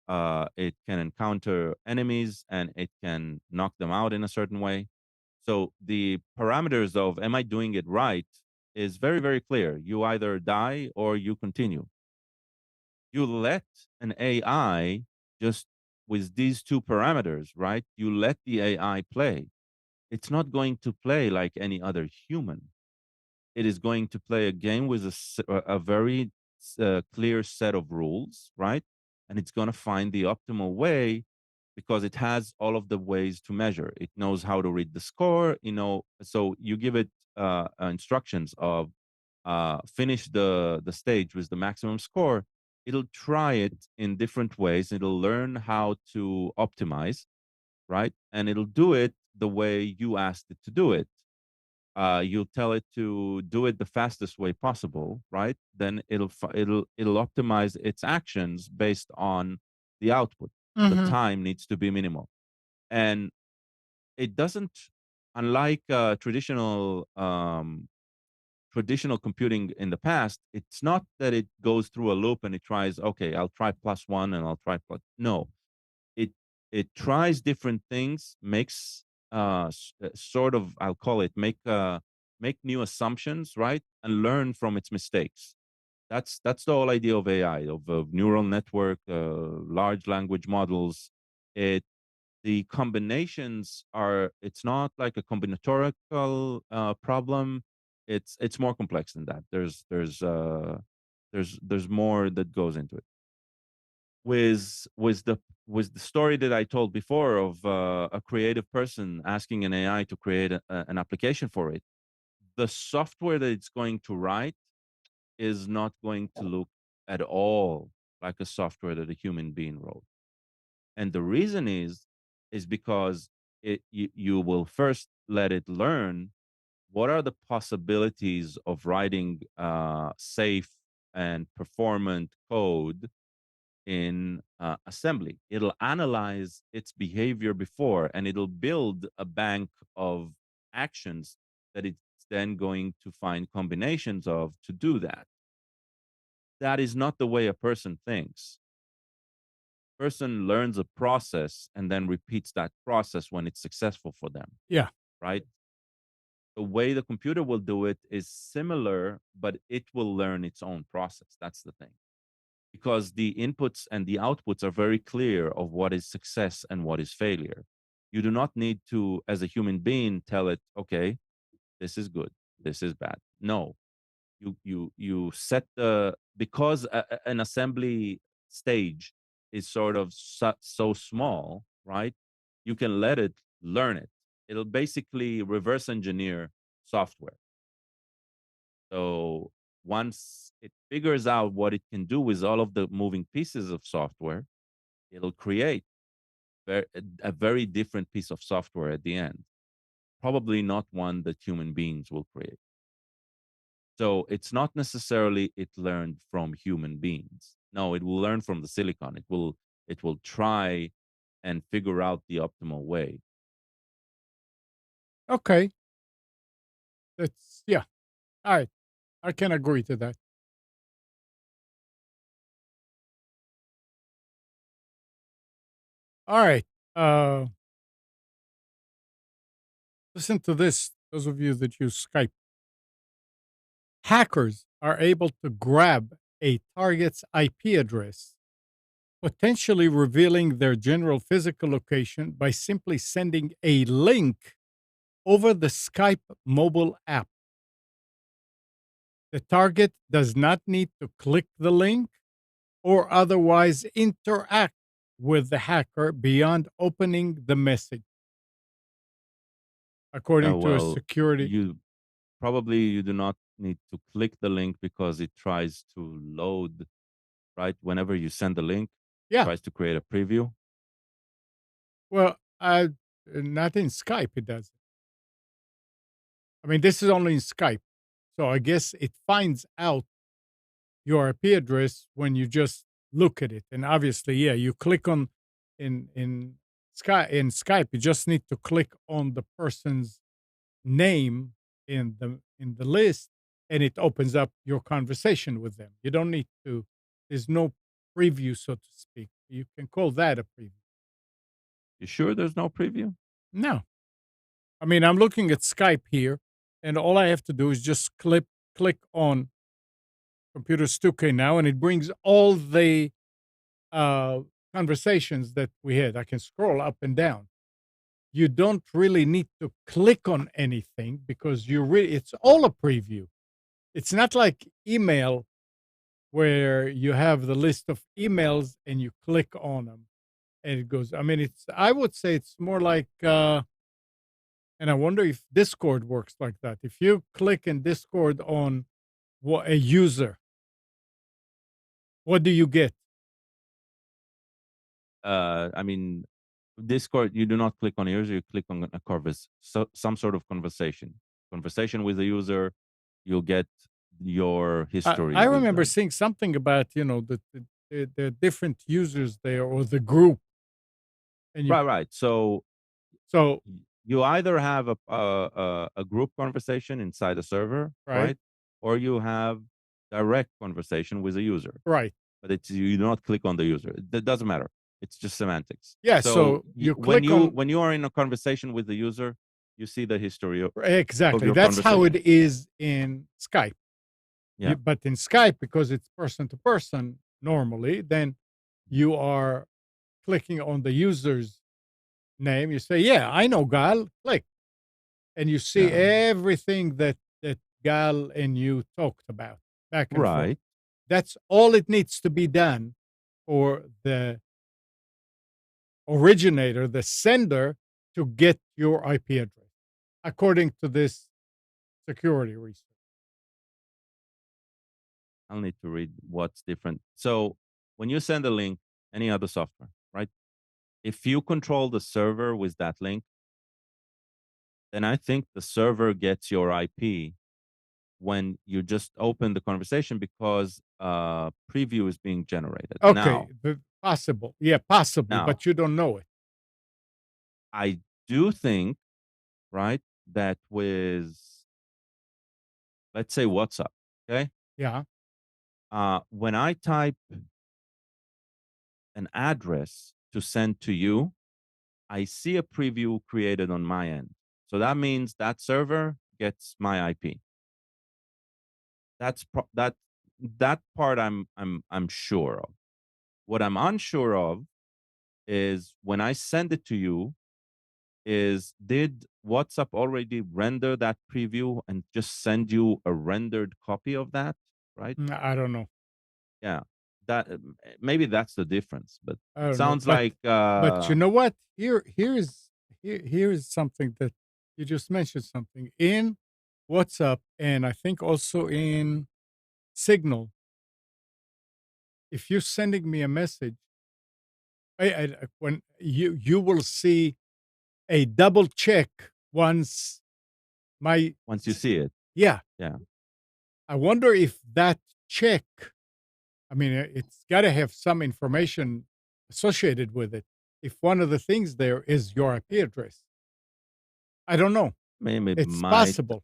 It can encounter enemies and it can knock them out in a certain way. So the parameters of am I doing it right is very very clear. You either die or you continue. You let an AI just with these two parameters, right? You let the AI play. It's not going to play like any other human. It is going to play a game with a very clear set of rules, right? And it's going to find the optimal way because it has all of the ways to measure. It knows how to read the score, So you give it instructions of finish the stage with the maximum score. It'll try it in different ways. It'll learn how to optimize, right? And it'll do it the way you asked it to do it. You'll tell it to do it the fastest way possible, right? Then it'll optimize its actions based on the output. The Mhm. time needs to be minimal, and it doesn't. Unlike traditional computing in the past, it's not that it goes through a loop and it tries. Okay, I'll try plus one and I'll try plus. No, it it tries different things, makes sort of, I'll call it, make new assumptions, right, and learn from its mistakes. That's the whole idea of AI, of a neural network, large language models. It The combinations are, it's not like a combinatorial problem. It's more complex than that. There's more that goes into it. With the story that I told before of a creative person asking an AI to create an application for it, the software that it's going to write is not going to look at all like a software that a human being wrote. And the reason is because you will first let it learn what are the possibilities of writing safe and performant code in assembly. It'll analyze its behavior before, and it'll build a bank of actions that it's then going to find combinations of to do that. That is not the way a person thinks. Person learns a process and then repeats that process when it's successful for them, Yeah. right? The way the computer will do it is similar, but it will learn its own process. That's the thing. Because the inputs and the outputs are very clear of what is success and what is failure. You do not need to, as a human being, tell it, okay, this is good, this is bad. No, you set the, because an assembly stage is sort of so small, right? You can let it learn it. It'll basically reverse engineer software. So once it figures out what it can do with all of the moving pieces of software, it'll create a very different piece of software at the end. Probably not one that human beings will create. So it's not necessarily it learned from human beings. No, it will learn from the silicon. It will try and figure out the optimal way. Okay. That's yeah. All right. I can agree to that. All right. Uh, Listen to this. Those of you that use Skype, hackers are able to grab a target's IP address, potentially revealing their general physical location by simply sending a link over the Skype mobile app. The target does not need to click the link or otherwise interact with the hacker beyond opening the message, according to a Well, security. you do not need to click the link because it tries to load, right? Whenever you send the link, Yeah. tries to create a preview. Well, not in Skype, it does. I mean, this is only in Skype. So I guess it finds out your IP address when you just look at it. And obviously, yeah, you click on in Skype, you just need to click on the person's name in the list and it opens up your conversation with them. You don't need to, there's no preview, so to speak. You can call that a preview. You sure there's no preview? No. I mean, I'm looking at Skype here, and all I have to do is just click on Computer Stuke now, and it brings all the uh, conversations that we had. I can scroll up and down. You don't really need to click on anything because it's all a preview. It's not like email where you have the list of emails and you click on them and it goes. I mean, I would say it's more like, and I wonder if Discord works like that. If you click in Discord on a user, what do you get? I mean, Discord, you do not click on a user, you click on some sort of conversation with the user. You'll get your history I with remember them. seeing something about the different users there or the group, and Right. So so you either have a group conversation inside a server, right, right? Or you have direct conversation with a user. right, But you do not click on the user. That doesn't matter. It's just semantics. yeah. So So you click on when you are in a conversation with the user, you see the history of exactly. your That's how conversation. it is in Skype. Yeah. But in Skype, because it's person to person normally, then you are clicking on the user's name. You say, "Yeah, I know Gal." Click, and you see Yeah. everything that Gal and you talked about back and forth. Right. That's all it needs to be done for the originator, the sender, to get your IP address, according to this security research. I'll need to read what's different. So when you send a link, any other software, right? If you control the server with that link, then I think the server gets your IP when you just open the conversation because preview is being generated. Okay, possible. Yeah, possibly, Now but you don't know it. I do think, right, that with let's say WhatsApp, okay, Yeah. when I type an address to send to you, I see a preview created on my end. So that means that server gets my IP. That part I'm sure of. What I'm unsure of is when I send it to you, is did WhatsApp already render that preview and just send you a rendered copy of that? Right? I don't know. Yeah. That maybe that's the difference, but I it don't know. sounds like But you know what? Here is something that you just mentioned something in WhatsApp, and I think also in Signal. If you're sending me a message, when you will see a double check once my once you see it. yeah. Yeah. I wonder if that check, I mean, it's got to have some information associated with it. If one of the things there is your IP address, I don't know. Maybe It's possible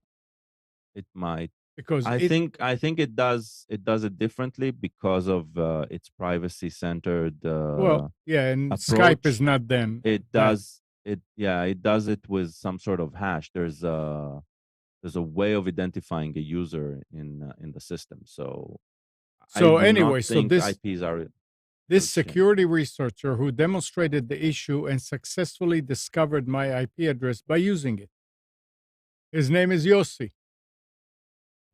it might. because I think it does it differently because of its privacy centered well, yeah, and Skype is approach. not then It that. does it yeah, it does it with some sort of hash. There's a way of identifying a user in the system. So I So do not anyway, so think this IPs are this will change. security researcher who demonstrated the issue and successfully discovered my IP address by using it. His name is Yossi.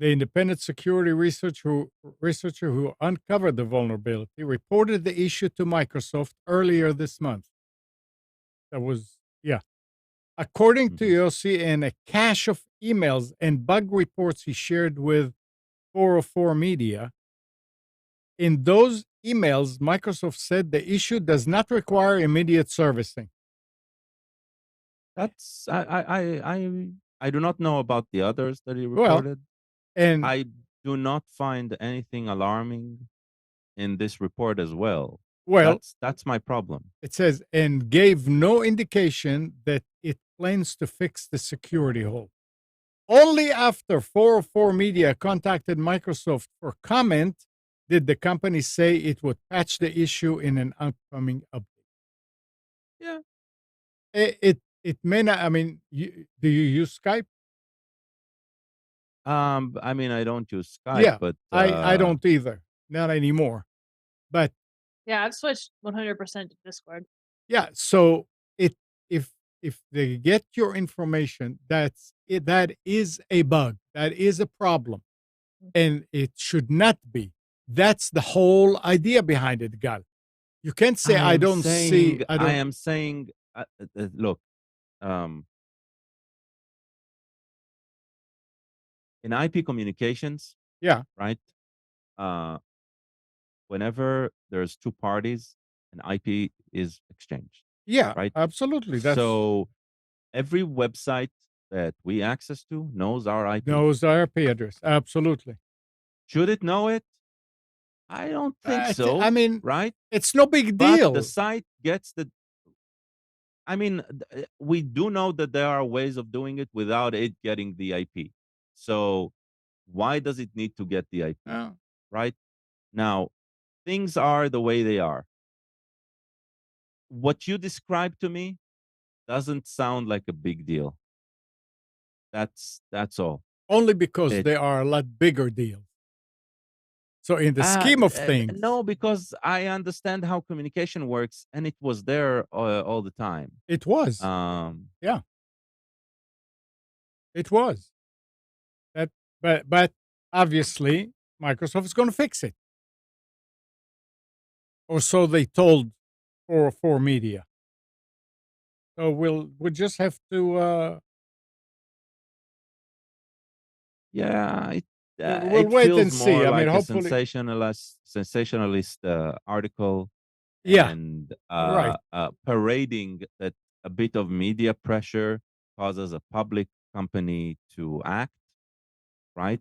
The independent security researcher who uncovered the vulnerability reported the issue to Microsoft earlier this month. That was, yeah. According to Mhm. Yossi, and a cache of emails and bug reports he shared with 404 Media, in those emails, Microsoft said the issue does not require immediate servicing. That's I do not know about the others that he Well, reported. and I do not find anything alarming in this report as well. well, That's my problem. it says, and gave no indication that it plans to fix the security hole. Only after 404 Media contacted Microsoft for comment did the company say it would patch the issue in an upcoming update. Yeah. It may not. I mean, do you use Skype? I mean, I don't use Skype, Yeah, but I don't either, not anymore. But Yeah, I've switched 100% to Discord. yeah, so it if if they get your information, that is a bug, that is a problem, and it should not be. That's the whole idea behind it, Gal. You can't say I I am don't see. saying, I I don't. am saying, look, um, in IP communications, Yeah, right? Uh, Whenever there's two parties, an IP is exchanged, yeah, right? absolutely. That's So every website that we access to knows our IP. knows our IP address. Absolutely. Should it know it? I don't think I so, mean, right? it's no big But the deal. site gets the I mean, we do know that there are ways of doing it without it getting the IP. So why does it need to get the IP? Uh, Right? Now, things are the way they are. What you described to me doesn't sound like a big deal. That's all. Only because It they are a lot bigger deals. So in the scheme of things, No, because I understand how communication works, and it was there all the time. it was. Um, Yeah, it was. That but obviously Microsoft is gonna fix it. Or so they told for media. So we'll just have to yeah, we'll it wait and feels see. more I mean, like a hopefully, sensationalist article, yeah, and right. parading that a bit of media pressure causes a public company to act, right?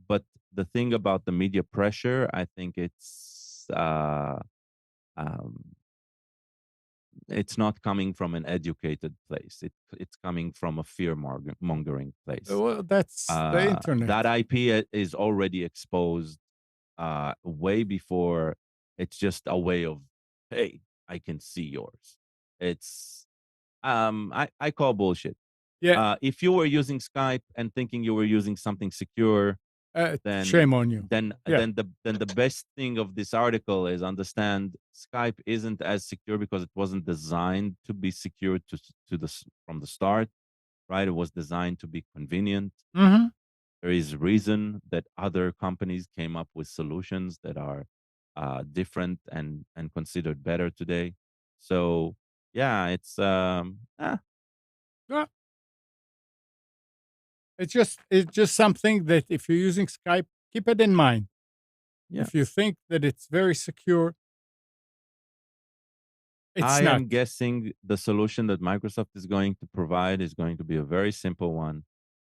But the thing about the media pressure, I think um, it's not coming from an educated place. It's coming from a mongering place. Well, that's the internet. That IP is already exposed way before. It's just a way of, hey, I can see yours. It's I call bullshit. Yeah, If you were using Skype and thinking you were using something secure, then shame on you. Yeah. then the best thing of this article is understand Skype isn't as secure because it wasn't designed to be secure from the start, right? It was designed to be convenient. Mhm. There is reason that other companies came up with solutions that are different and considered better today. So yeah, Well, it's just something that if you're using Skype, keep it in mind. yeah. If you think that it's very secure, it's I not. am guessing the solution that Microsoft is going to provide is going to be a very simple one,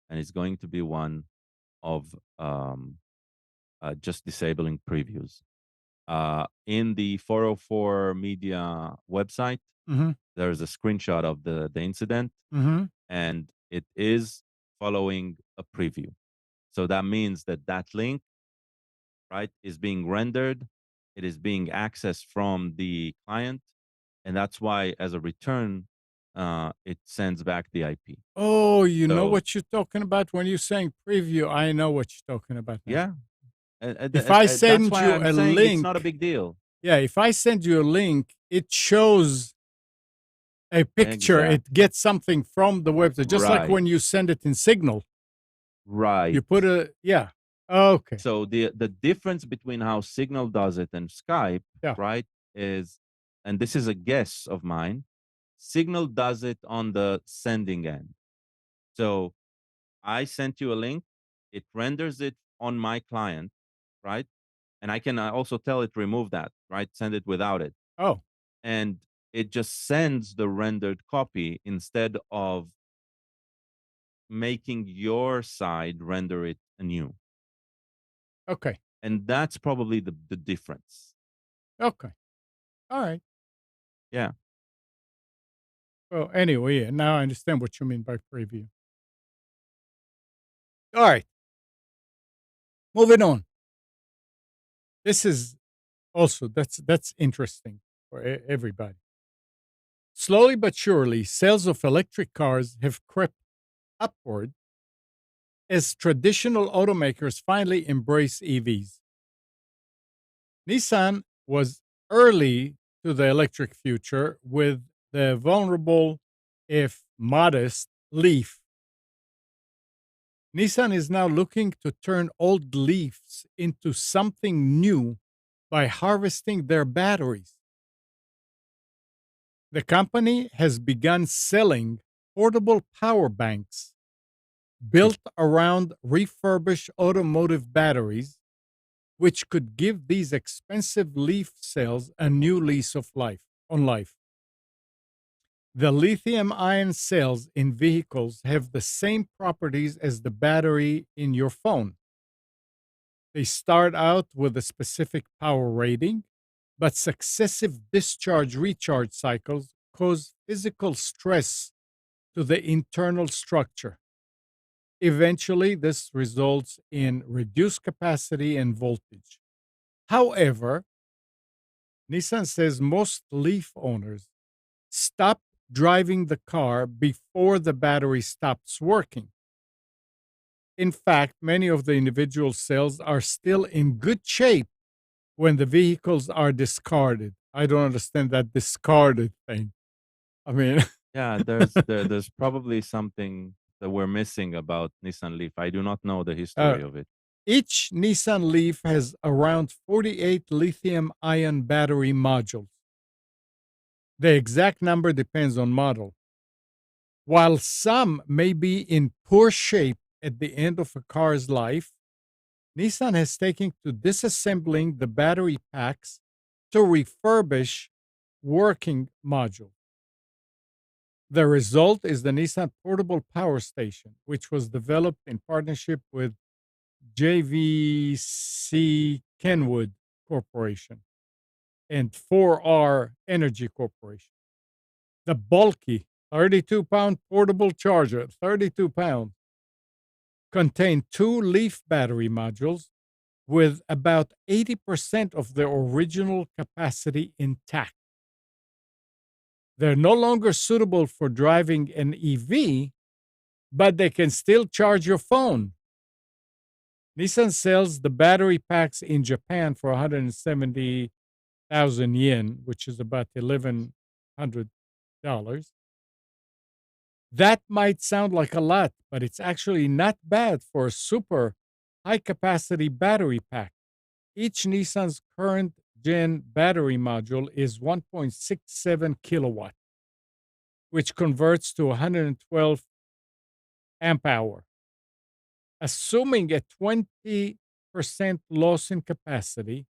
and it's going to be one of just disabling previews. In the 404 Media website, Mhm. there's a screenshot of the incident, Mhm. and it is following a preview. So that means that that link, right, is being rendered. It is being accessed from the client, and that's why, as a return, it sends back the IP. Oh, you know So what you're talking about when you're saying preview. I know what you're talking about now. yeah, If I that's send why you I'm a saying it's not a link, big deal. yeah, if I send you a link, it shows a picture. It Exactly. gets something from the website, just like Right. when you send it in Signal. Right. You put yeah. Okay. So the difference between how Signal does it and Skype, Yeah. right, is, and this is a guess of mine, Signal does it on the sending end. So I sent you a link, it renders it on my client, right? And I can also tell it remove that, right? Send it without it. Oh, And it just sends the rendered copy instead of making your side render it anew. okay. And that's probably the difference. Okay. All right. Yeah. Well, anyway, yeah, now I understand what you mean by preview. All right. Moving on. This is also that's interesting for everybody. Slowly but surely, sales of electric cars have crept upward as traditional automakers finally embrace EVs. Nissan was early to the electric future with the vulnerable, if modest, Leaf. Nissan is now looking to turn old Leafs into something new by harvesting their batteries. The company has begun selling portable power banks built around refurbished automotive batteries, which could give these expensive Leaf cells a new lease of life on life. The lithium ion cells in vehicles have the same properties as the battery in your phone. They start out with a specific power rating, but successive discharge recharge cycles cause physical stress to the internal structure. Eventually, this results in reduced capacity and voltage. However, Nissan says most Leaf owners stop driving the car before the battery stops working. In fact, many of the individual cells are still in good shape when the vehicles are discarded. I don't understand that discarded thing. I mean, Yeah, there's probably something that we're missing about Nissan Leaf. I do not know the uh, history of it. each Nissan Leaf has around 48 lithium ion battery modules. The exact number depends on model. While some may be in poor shape at the end of a car's life, Nissan has taken to disassembling the battery packs to refurbish working modules. The result is the Nissan Portable Power Station, which was developed in partnership with JVC Kenwood Corporation and 4R Energy Corporation. The bulky 32-pound portable charger, 32 pounds, contained two Leaf battery modules with about 80% of their original capacity intact. They're no longer suitable for driving an EV, but they can still charge your phone. Nissan sells the battery packs in Japan for 170,000 yen, which is about $1,100. That might sound like a lot, but it's actually not bad for a super high capacity battery pack. Each Nissan's current gen battery module is 1.67 kilowatt, which converts to 112 amp hour. Assuming a 20% loss in capacity,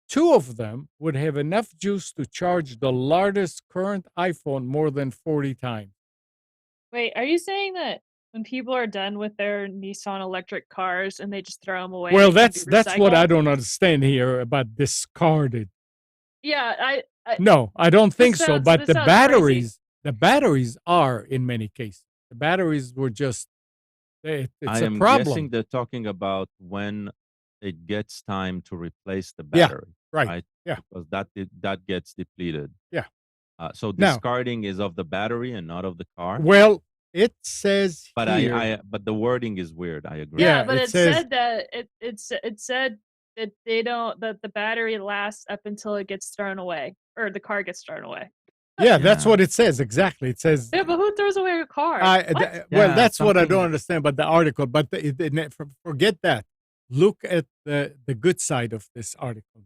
two of them would have enough juice to charge the largest current iPhone more than 40 times. Wait, are you saying that when people are done with their Nissan electric cars and they just throw them away, Well, they can't be that's what I recycled? don't understand here about discarded. Yeah, I No, I don't think so. But this sounds crazy. the batteries are in many cases. The batteries were just I it's a am guessing problem. they're talking about when it gets time to replace the Yeah, battery, right. right? Yeah, Because that gets depleted. yeah. So Now, discarding is of the battery and not of the car. well, it says But here, but the wording is weird. I agree. Yeah, yeah, but it it says, said that it said that they don't that the battery lasts up until it gets thrown away or the car gets thrown away. yeah, that's Yeah, what it says exactly. It says, Yeah, but who throws away a car? What? well, yeah, that's what I don't something. understand about the article. But forget that. Look at the good side of this article.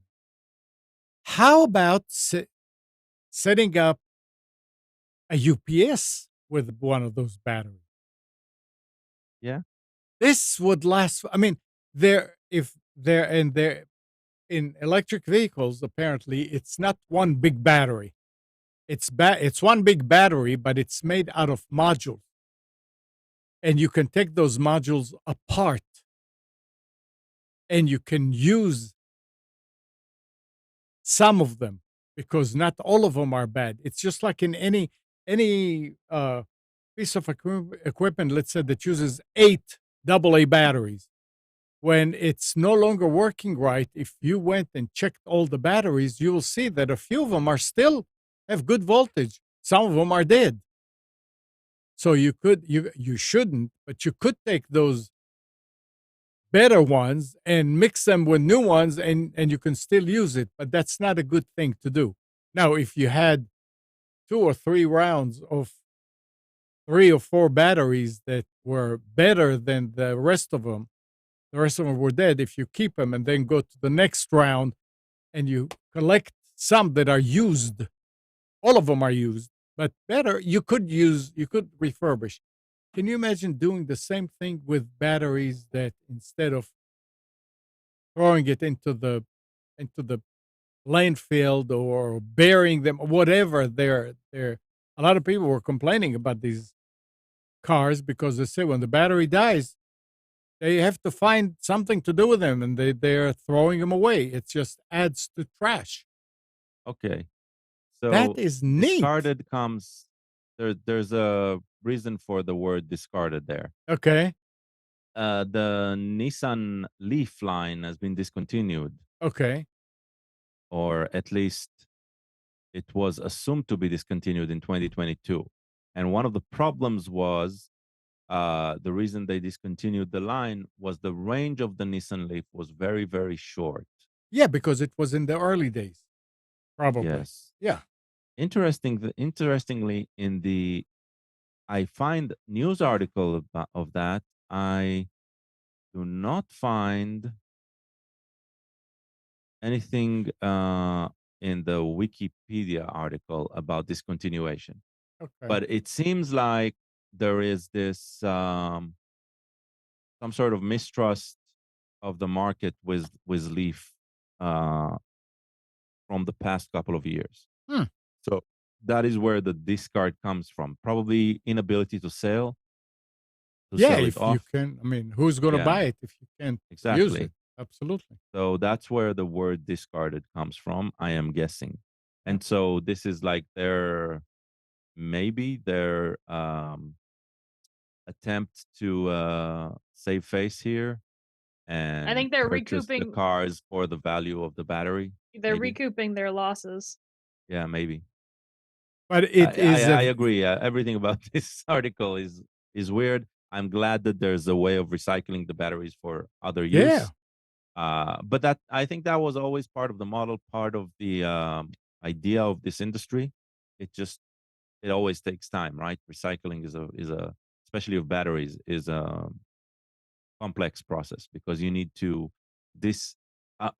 How about setting up a UPS with one of those batteries? Yeah, This would last. I mean, there if there and there in electric vehicles, apparently, it's not one big battery. It's one big battery, but it's made out of modules, and you can take those modules apart, and you can use some of them because not all of them are bad. It's just like in any piece of equipment, let's say that uses 8 AA batteries. When it's no longer working right, if you went and checked all the batteries, you will see that a few of them are still have good voltage. Some of them are dead. So you shouldn't, but you could take those better ones and mix them with new ones and you can still use it, but that's not a good thing to do. Now, if you had 2 or 3 rounds of 3 or 4 batteries that were better than the rest of them were dead. If you keep them and then go to the next round and you collect some that are used, all of them are used, but better, you could refurbish. Can you imagine doing the same thing with batteries that instead of throwing it into the landfill or burying them, whatever they're a lot of people were complaining about these cars because they say when the battery dies, they have to find something to do with them, and they're throwing them away. It just adds to trash. okay. That So is neat. discarded comes there's a reason for the word discarded there. Okay, The Nissan Leaf line has been discontinued, okay, or at least it was assumed to be discontinued in 2022. And one of the problems was The reason they discontinued the line was the range of the Nissan Leaf was very, very short. Yeah, because it was in the early days, probably. Yes. Yeah. Interestingly, in the I find news article of that, I do not find anything in the Wikipedia article about discontinuation. Okay. But it seems like there is this some sort of mistrust of the market with Leaf uh, from the past couple of years. Hmm. So that is where the discard comes from. Probably inability to Yeah, sell it if you off. can, I mean, who's gonna Yeah, buy it if you can't use exactly. it? Absolutely. So that's where the word discarded comes from, I am guessing. Yeah. And so this is like their maybe their attempt to save face here I and think they're purchase the recouping cars for the value of the battery. they're Maybe. recouping their losses. Yeah, maybe. But I, it I, is a I agree. Everything about this article is weird. I'm glad that there's a way of recycling the batteries for other yeah. use. But that I think that was always part of the model, part of the idea of this industry. It just it always takes time, right? Recycling is a especially of batteries is a complex process because you need to this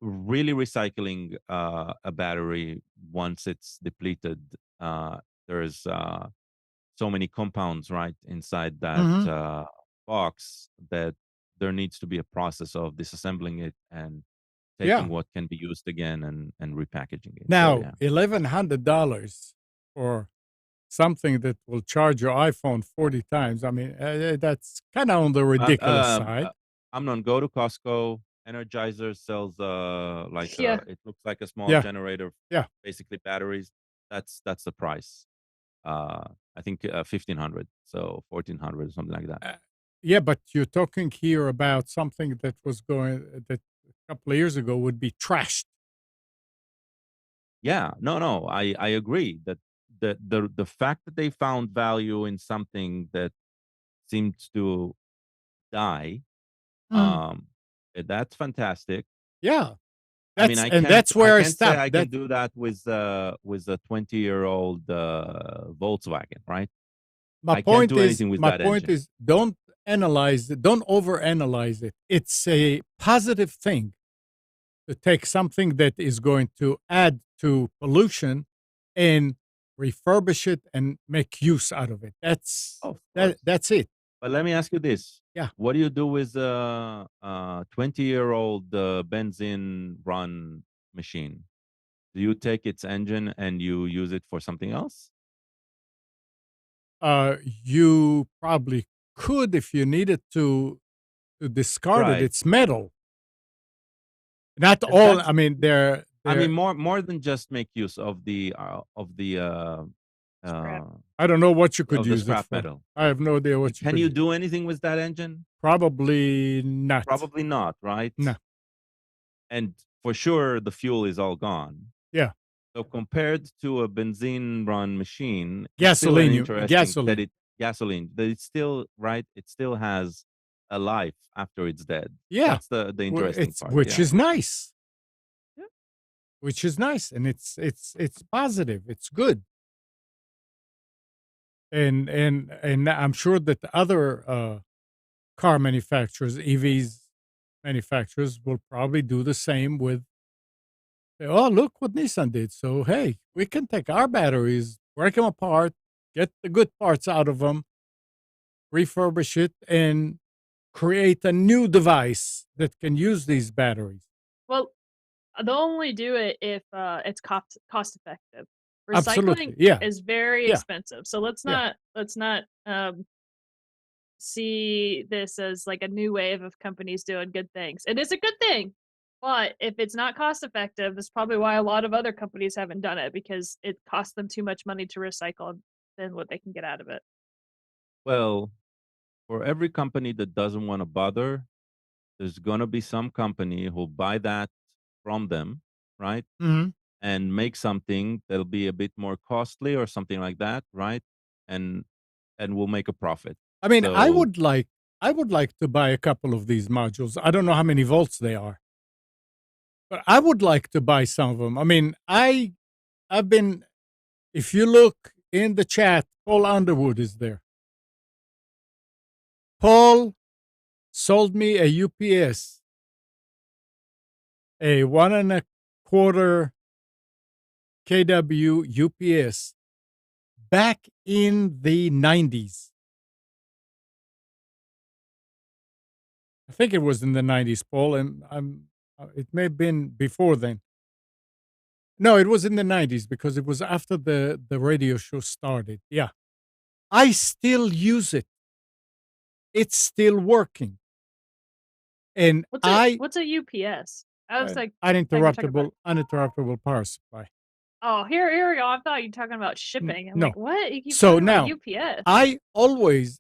really recycling a battery once it's depleted. There's so many compounds right inside that Mhm. box that there needs to be a process of disassembling it and taking Yeah. what can be used again and repackaging it. So Now, yeah, $1,100 for something that will charge your iPhone 40 times, I mean, that's kinda on the um, ridiculous um, side. uh, Amnon, go to Costco. Energizer sells like Yeah. it looks like a small Yeah. generator, Yeah. basically batteries. That's the price. Uh, I think 1,500, so 1,400 or something like that. Uh, yeah, but you're talking here about something that was going that a couple of years ago would be trashed. Yeah, no, I agree that the fact that they found value in something that seems to die, Mhm. that's fantastic. Yeah. I mean, That's I where I can't say stopped. I can do that with a 20-year-old Volkswagen, right? I can't do anything with My that point engine. is don't analyze it, don't overanalyze it. It's a positive thing to take something that is going to add to pollution and refurbish it and make use out of it. Of course. That's it. But let me ask you this. Yeah. What do you do with a 20-year-old benzene run machine? Do you take its engine and you use it for something else? You probably could if you needed to discard it. Right. It's metal. Not all. That's I mean, I mean they're. more than just make use Scrap. uh I don't know what you could of the use it scrap for. metal. I have no idea what you Can could you use. do anything with that engine? Probably not. Probably not, right? No. And for sure the fuel is all gone. Yeah. So compared to a benzene run machine, it's still an Gasoline. interesting that Gasoline. it gasoline, that it's still right, it still has a life after it's dead. Yeah. That's the interesting It's part. which Yeah. is nice. Yeah. Which is nice, and it's positive. It's good, and I'm sure that the other car manufacturers, EVs manufacturers, will probably do the same with. Oh, look what Nissan did! So hey, we can take our batteries, break them apart, get the good parts out of them, refurbish it, and create a new device that can use these batteries. Well, they'll only do it if, it's cost effective. Recycling Absolutely, yeah, is very yeah, expensive, so yeah. let's not, see this as, like, a new wave of companies doing good things. It is a good thing, but if it's not cost effective, that's probably why a lot of other companies haven't done it because it costs them too much money to recycle than what they can get out of it. Well, for every company that doesn't want to bother, there's going to be some company who'll buy that from them, right? Mhm. And make something that'll be a bit more costly or something like that, right? And and will make a profit. I mean, So I would like to buy a couple of these modules. I don't know how many volts they are, but I would like to buy some of them. I mean, I've been if you look in the chat, Paul Underwood is there. Paul sold me a UPS, a 1.25 kW UPS back in the 90s. I think it was in the 90s, Paul, and it may have been before then. No, it was in the 90s because it was after the radio show started. Yeah. I still use it. It's still working. And What's a UPS? I was like, thought you were talking about. uninterruptible power supply. Oh, here we go. I thought you were talking about shipping. I'm No. like, what? You keep So talking about now, UPS.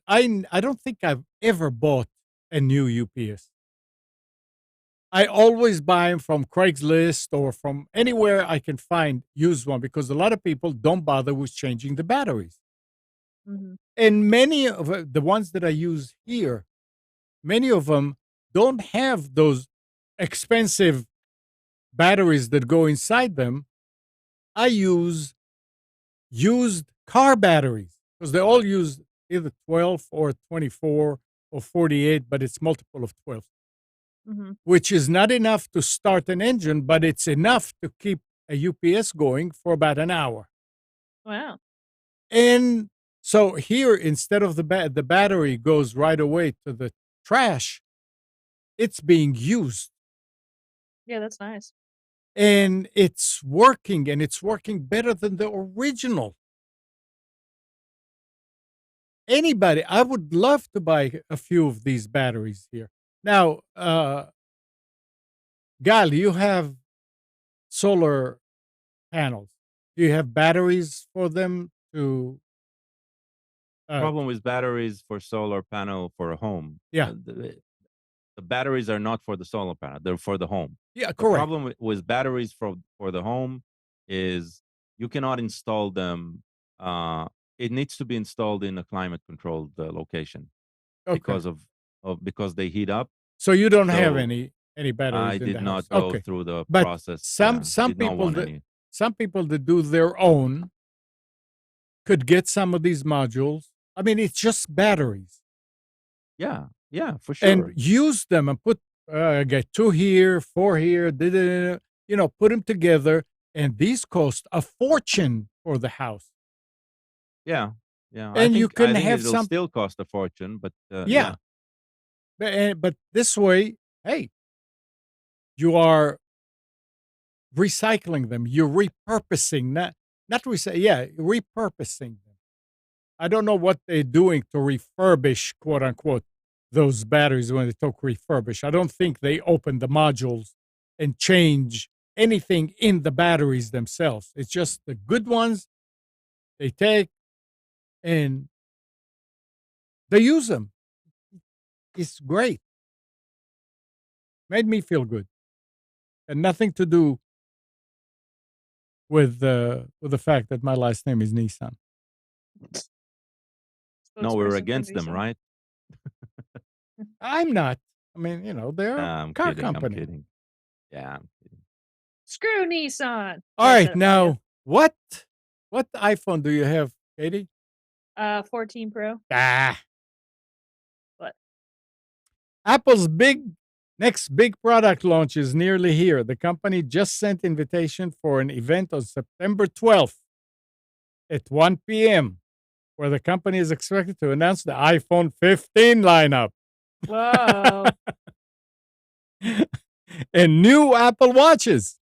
I don't think I've ever bought a new UPS. I always buy them from Craigslist or from anywhere I can find used one because a lot of people don't bother with changing the batteries. Mhm. And many of the ones that I use here, many of them don't have those expensive batteries that go inside them. I use used car batteries because they all use either 12 or 24 or 48, but it's multiple of 12, Mhm. which is not enough to start an engine, but it's enough to keep a UPS going for about an hour. Wow. And so here, instead of the battery goes right away to the trash, it's being used Yeah, that's nice. and it's working better than the original. Anybody, I would love to buy a few of these batteries here. Now, Gal, you have solar panels. Do you have batteries for them to? problem with batteries for solar panel for a home. Yeah, The batteries are not for the solar panel; they're for the home. yeah, The correct. problem with batteries for the home is you cannot install them. It needs to be installed in a climate controlled location Okay, because they heat up. so you don't have So any I batteries in did the house. not go Okay, through the but process. some Did not people want any. that do their own could get some of these modules. I mean, it's just batteries Yeah, yeah, for and sure. use them and put get 2 here, 4 here, put them together, and these cost a fortune for the house. Yeah, yeah. And you I can think have it'll some, still cost a fortune, but yeah, yeah, but this way, hey, you are recycling them. You're repurposing, repurposing them. I don't know what they're doing to refurbish, quote unquote, those batteries when they talk refurbish. I don't think they open the modules and change anything in the batteries themselves. It's just the good ones they take and they use them. It's great. Made me feel good. And nothing to do with the fact that my last name is Nissan. no, we're Spokesperson for against them, Nissan. right? I'm not. I mean, they're a I'm car kidding. I'm company. kidding. Yeah, I'm kidding. Screw Nissan. All I right, said it for you. now what iPhone do you have, Katie? 14 Pro. Ah, What? Apple's next big product launch is nearly here. The company just sent invitation for an event on September 12th at 1 p.m. where the company is expected to announce the iPhone 15 lineup Whoa. and new Apple Watches.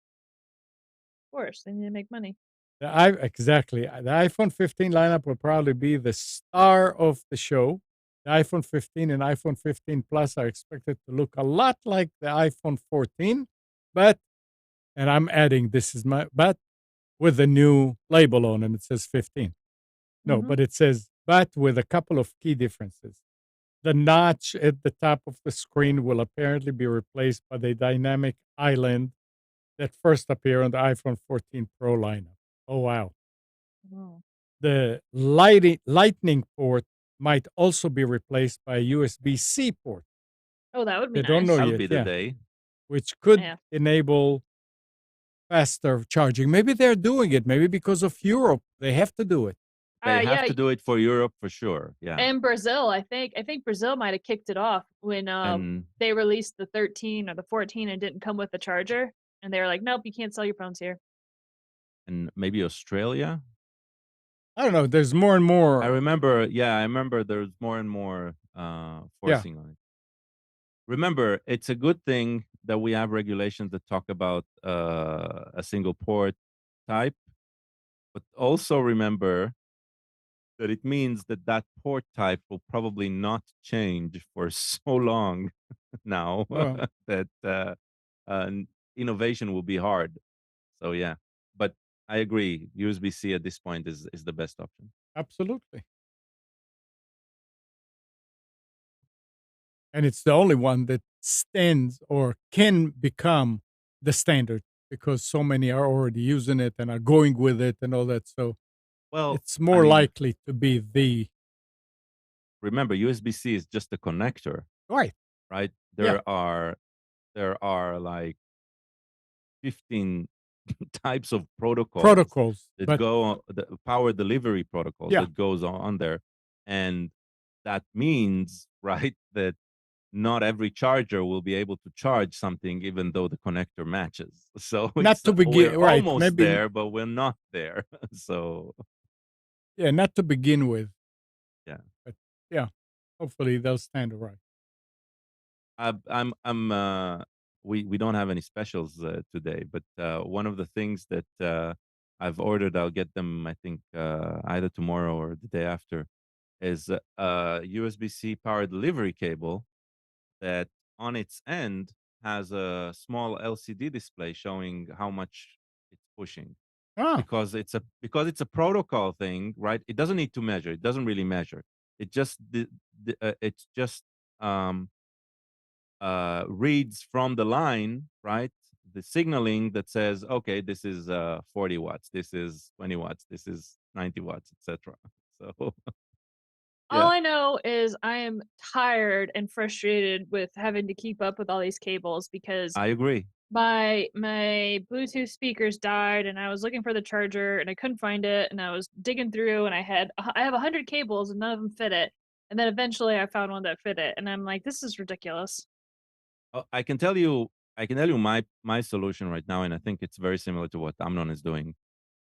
Of course, they need to make money. Exactly. The iPhone 15 lineup will probably be the star of the show. The iPhone 15 and iPhone 15 Plus are expected to look a lot like the iPhone 14, and I'm adding but with a new label on them. It says 15. No, Mhm. but it says, but with a couple of key differences. The notch at the top of the screen will apparently be replaced by the dynamic island that first appeared on the iPhone 14 Pro lineup. Oh, wow. Oh. The lightning port might also be replaced by a USB-C port. Oh, that would be They don't know nice. That would yet, be the yeah, day. which could Yeah. enable faster charging. Maybe they're doing it. Maybe because of Europe, they have to do it. They have Yeah, to do it for Europe for sure. Yeah. and Brazil, I think Brazil might have kicked it off when, And they released the 13 or the 14 and didn't come with a charger, and they were like, "Nope, you can't sell your phones here." maybe Australia. I don't know. There's more and I more. remember, yeah, I remember there's more and more Yeah. forcing on it. Remember, it's a good thing that we have regulations that talk about a single port type, but also remember that it means that that port type will probably not change for so long now Well, that innovation will be hard. So yeah, but I agree. USB-C at this point is the best option. absolutely. And it's the only one that stands or can become the standard because so many are already using it and are going with it and all that. So Well, it's I more mean, likely to be the remember USB-C is just a connector, right. right? Yeah. There are like 15 types of protocols Protocols. that But go the power delivery protocols yeah, that goes on there, and that means right that not every charger will be able to charge something even though the connector matches. So not it's to we're begin, right. almost Maybe, there but we're not there. So yeah, not to begin with. yeah, But yeah, hopefully they'll stand right. I'm we don't have any specials today, but one of the things that I've ordered, I'll get them I think either tomorrow or the day after, is a USB-C power delivery cable that on its end has a small LCD display showing how much it's pushing, Ah, because it's a protocol thing, right? It doesn't need to measure. It doesn't really measure. It just it's just um reads from the line, right? The signaling that says, okay, this is 40 watts, this is 20 watts, this is 90 watts, etc. So All yeah, I know is I am tired and frustrated with having to keep up with all these cables because I agree. my Bluetooth speakers died and I was looking for the charger and I couldn't find it and I was digging through and I have 100 cables and none of them fit it. And then eventually I found one that fit it and I'm like, this is ridiculous. I can tell you, my solution right now, and I think it's very similar to what Amnon is doing.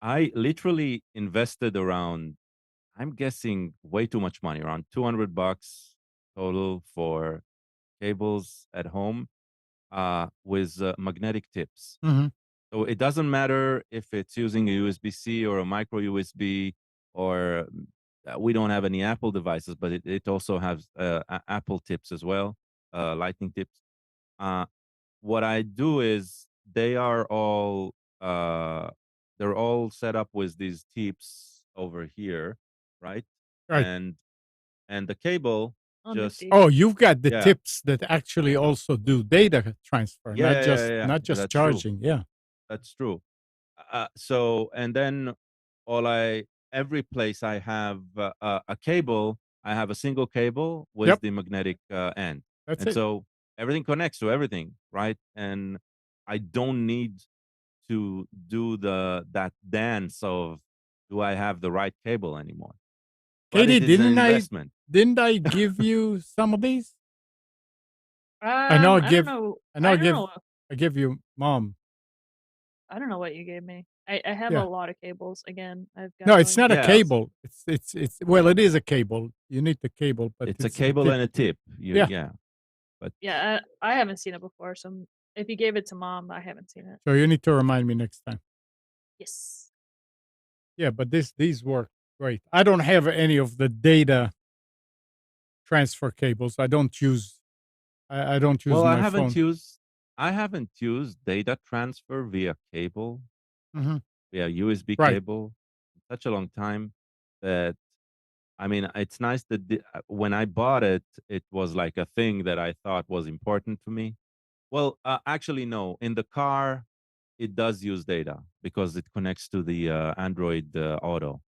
I literally invested around, I'm guessing, way too much money, around $200 total for cables at home with magnetic tips. hmm, So it doesn't matter if it's using a USB-C or a micro USB, or we don't have any Apple devices, but it also has Apple tips as well, Lightning tips. Uh, what I do is uh, they're all set up with these tips over here, right? right. And the cable Oh, just nifty. Oh, you've got the yeah, tips that actually also do data transfer, yeah, yeah, yeah, yeah. not just That's true. charging. Yeah. That's true. So and then all I every place I have a cable, I have a single cable with Yep. the magnetic end, That's and it. so everything connects to everything, right? And I don't need to do that dance of do I have the right cable anymore? But Katie, it is an investment. didn't I give you some of these? I know I don't know. I know I don't know. I give you mom. I don't know what you gave me. I have a Yeah. lot of cables. Again, I've No, got it's going not a through Yeah, this. cable. It's well, it is a cable. You need the cable, but it's a it's the cable tip. and a tip. Yeah. Yeah, but Yeah, I haven't seen it before, so if you gave it to mom, I haven't seen it. So you need to remind me next time. Yes. Yeah, but these work great. I don't have any of the data transfer cables. I don't use well, my phone. I haven't used data transfer via cable, Hmm. via USB Right. cable, such a long time that I mean, it's nice that when I bought it, it was like a thing that I thought was important to me. Well, actually, no. In the car, it does use data because it connects to the Android Auto.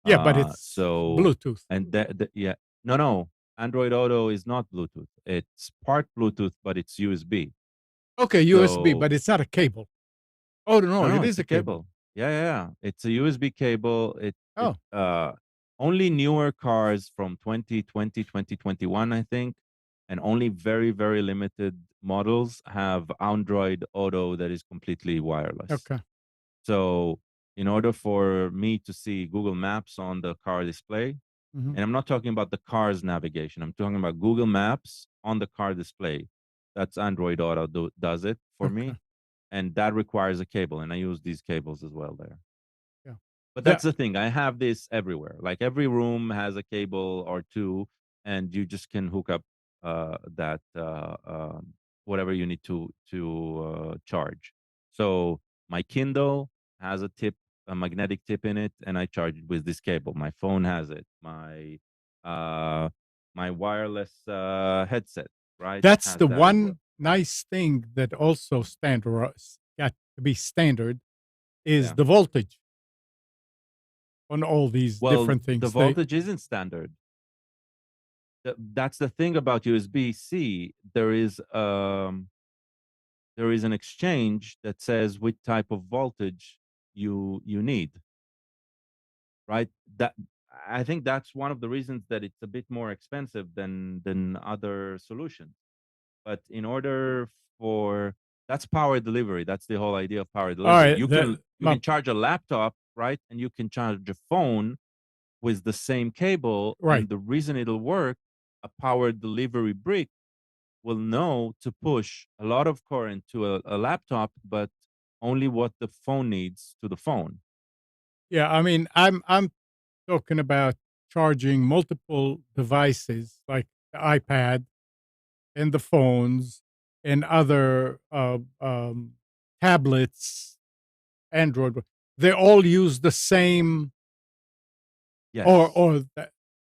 Yeah, but it's So Bluetooth. and yeah, no, Android Auto is not Bluetooth. It's part Bluetooth, but it's USB. Okay, USB, So but it's not a cable. Oh, no, no, it it's is a a cable. cable. Yeah, yeah, yeah. It's a USB cable. It Oh, only newer cars from 2020, 2021, I think, and only very, very limited models have Android Auto that is completely wireless. okay. So in order for me to see Google Maps on the car display, Mhm. and I'm not talking about the car's navigation, I'm talking about Google Maps on the car display. That's Android Auto does it for Okay, me. And that requires a cable. And I use these cables as well there. yeah. But The that's the thing. I have this everywhere. Like every room has a cable or two, and you just can hook up that whatever you need to charge. So my Kindle has a magnetic tip in it, and I charge it with this cable. My phone has it. Uh, my wireless headset, right, That's has the that as well. one nice thing that also got to be standard is Yeah. the voltage on all these Well, different the things. voltage isn't standard. That's the thing about USB-C. There is an exchange that says which type of voltage you need, right? That I think that's one of the reasons that it's a bit more expensive than other solutions. But in order for that's power delivery. That's the whole idea of power All delivery. right, You can charge a laptop, right? And you can charge a phone with the same cable. right. And the reason it'll work, a power delivery brick will know to push a lot of current to a laptop, but only what the phone needs to the phone. Yeah, I mean, I'm talking about charging multiple devices like the iPad and the phones and other tablets, Android. They all use the same, Yes.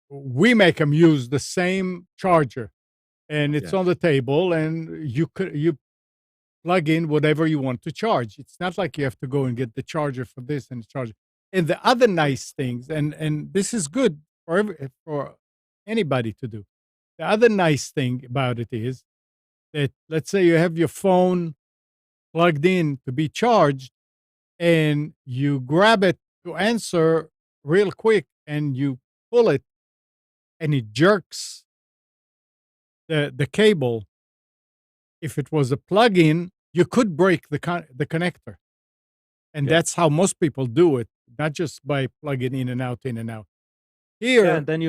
we make them use the same charger, and it's on Yes. the table, and you plug in whatever you want to charge. It's not like you have to go and get the charger for this and charge. And the other Right. nice things, and this is good for anybody to do. The other nice thing about it is that, let's say you have your phone plugged in to be charged, and you grab it to answer real quick, and you pull it, and it jerks the cable. If it was a plug-in, you could break the connector. And Yeah. that's how most people do it, not just by plugging in and out, in and out. Yeah. Here, And then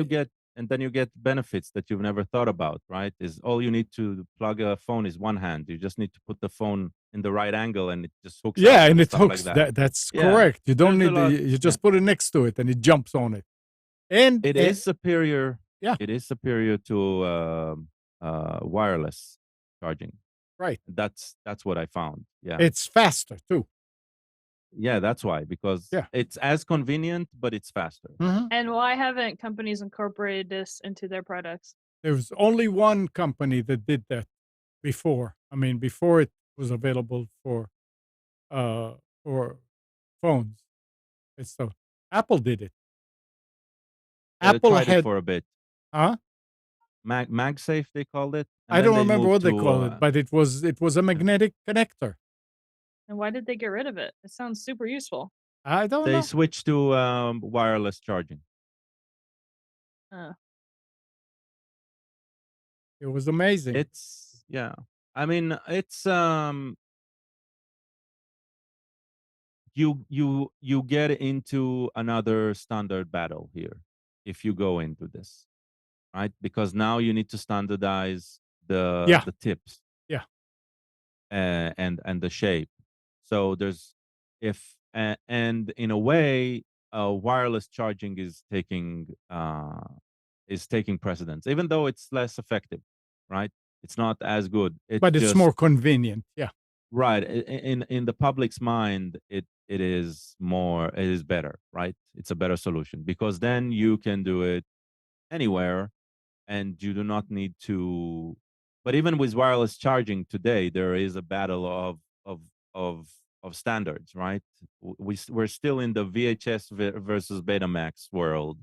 you get benefits that you've never thought about, right? Is all you need to plug a phone is one hand. You just need to put the phone in the right angle and it just hooks up yeah, and and it stuff like hooks. that. That's Yeah. correct. You don't There's a need lot. you Yeah. just put it next to it, and it jumps on it. And It is superior. yeah, It is superior to wireless charging. right. That's what I found. Yeah. It's faster too. Yeah, that's why, because Yeah. it's as convenient, but it's faster. Mhm. And why haven't companies incorporated this into their products? There was only one company that did that before. I mean, before it was available uh for phones. It's so Apple did it. They Apple tried it had, for a bit. huh? MagSafe, they called it, and I then don't they remember moved what they to call it, but it was a yeah. magnetic connector. And why did they get rid of it? It sounds super useful. I don't They know. switched to wireless charging. Uh, It was amazing. It's yeah. I mean, it's you get into another standard battle here if you go into this, right? Because now you need to standardize Yeah, the tips yeah. and the shape. So there's if and in a way, wireless charging is taking precedence, even though it's less effective, right? It's not as good. It's But it's just more convenient. Yeah. right in the public's mind. It is more. It is better, right? It's a better solution because then you can do it anywhere and you do not need to. But even with wireless charging today, there is a battle of of standards, right? We're still in the VHS versus Betamax world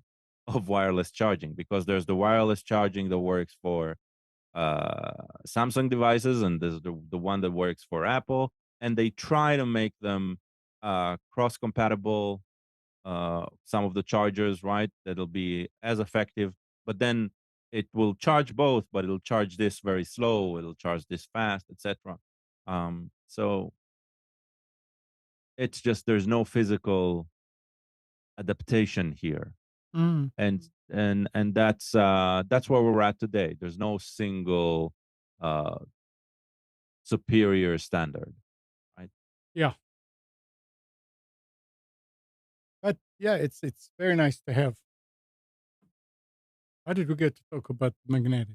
of wireless charging, because there's the wireless charging that works for Samsung devices, and there's the one that works for Apple, and they try to make them cross compatible. Some of the chargers, right? That'll be as effective, but then it will charge both, but it'll charge this very slow, it'll charge this fast, etc. So it's just there's no physical adaptation here, Mm. and that's where we're at today. There's no single uh, superior standard, right? Yeah. But yeah, it's very nice to have. How did we get to talk about magnetic?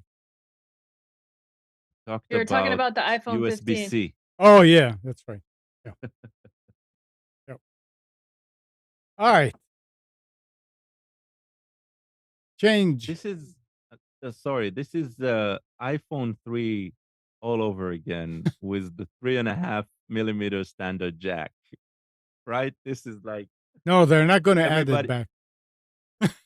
Talked We were talking about about the iPhone 15. USB-C. Oh yeah, that's right. Yeah. Yep. All right. Change. This is sorry. This is the iPhone 3 all over again with the 3.5 millimeter standard jack, right? This is like No, they're not going to add it everybody. back.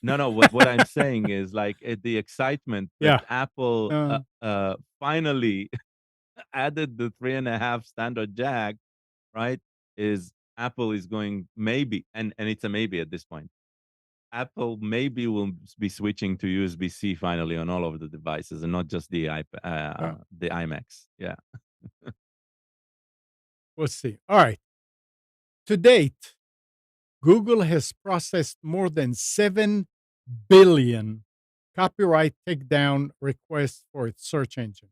No. What I'm saying is like the excitement that Yeah. Apple Uh, finally added the 3.5 standard jack, right? Is Apple is going maybe, and it's a maybe at this point. Apple maybe will be switching to USB-C finally on all of the devices, and not just the iMacs. Yeah, we'll see. All right. To date, Google has processed more than 7 billion copyright takedown requests for its search engine.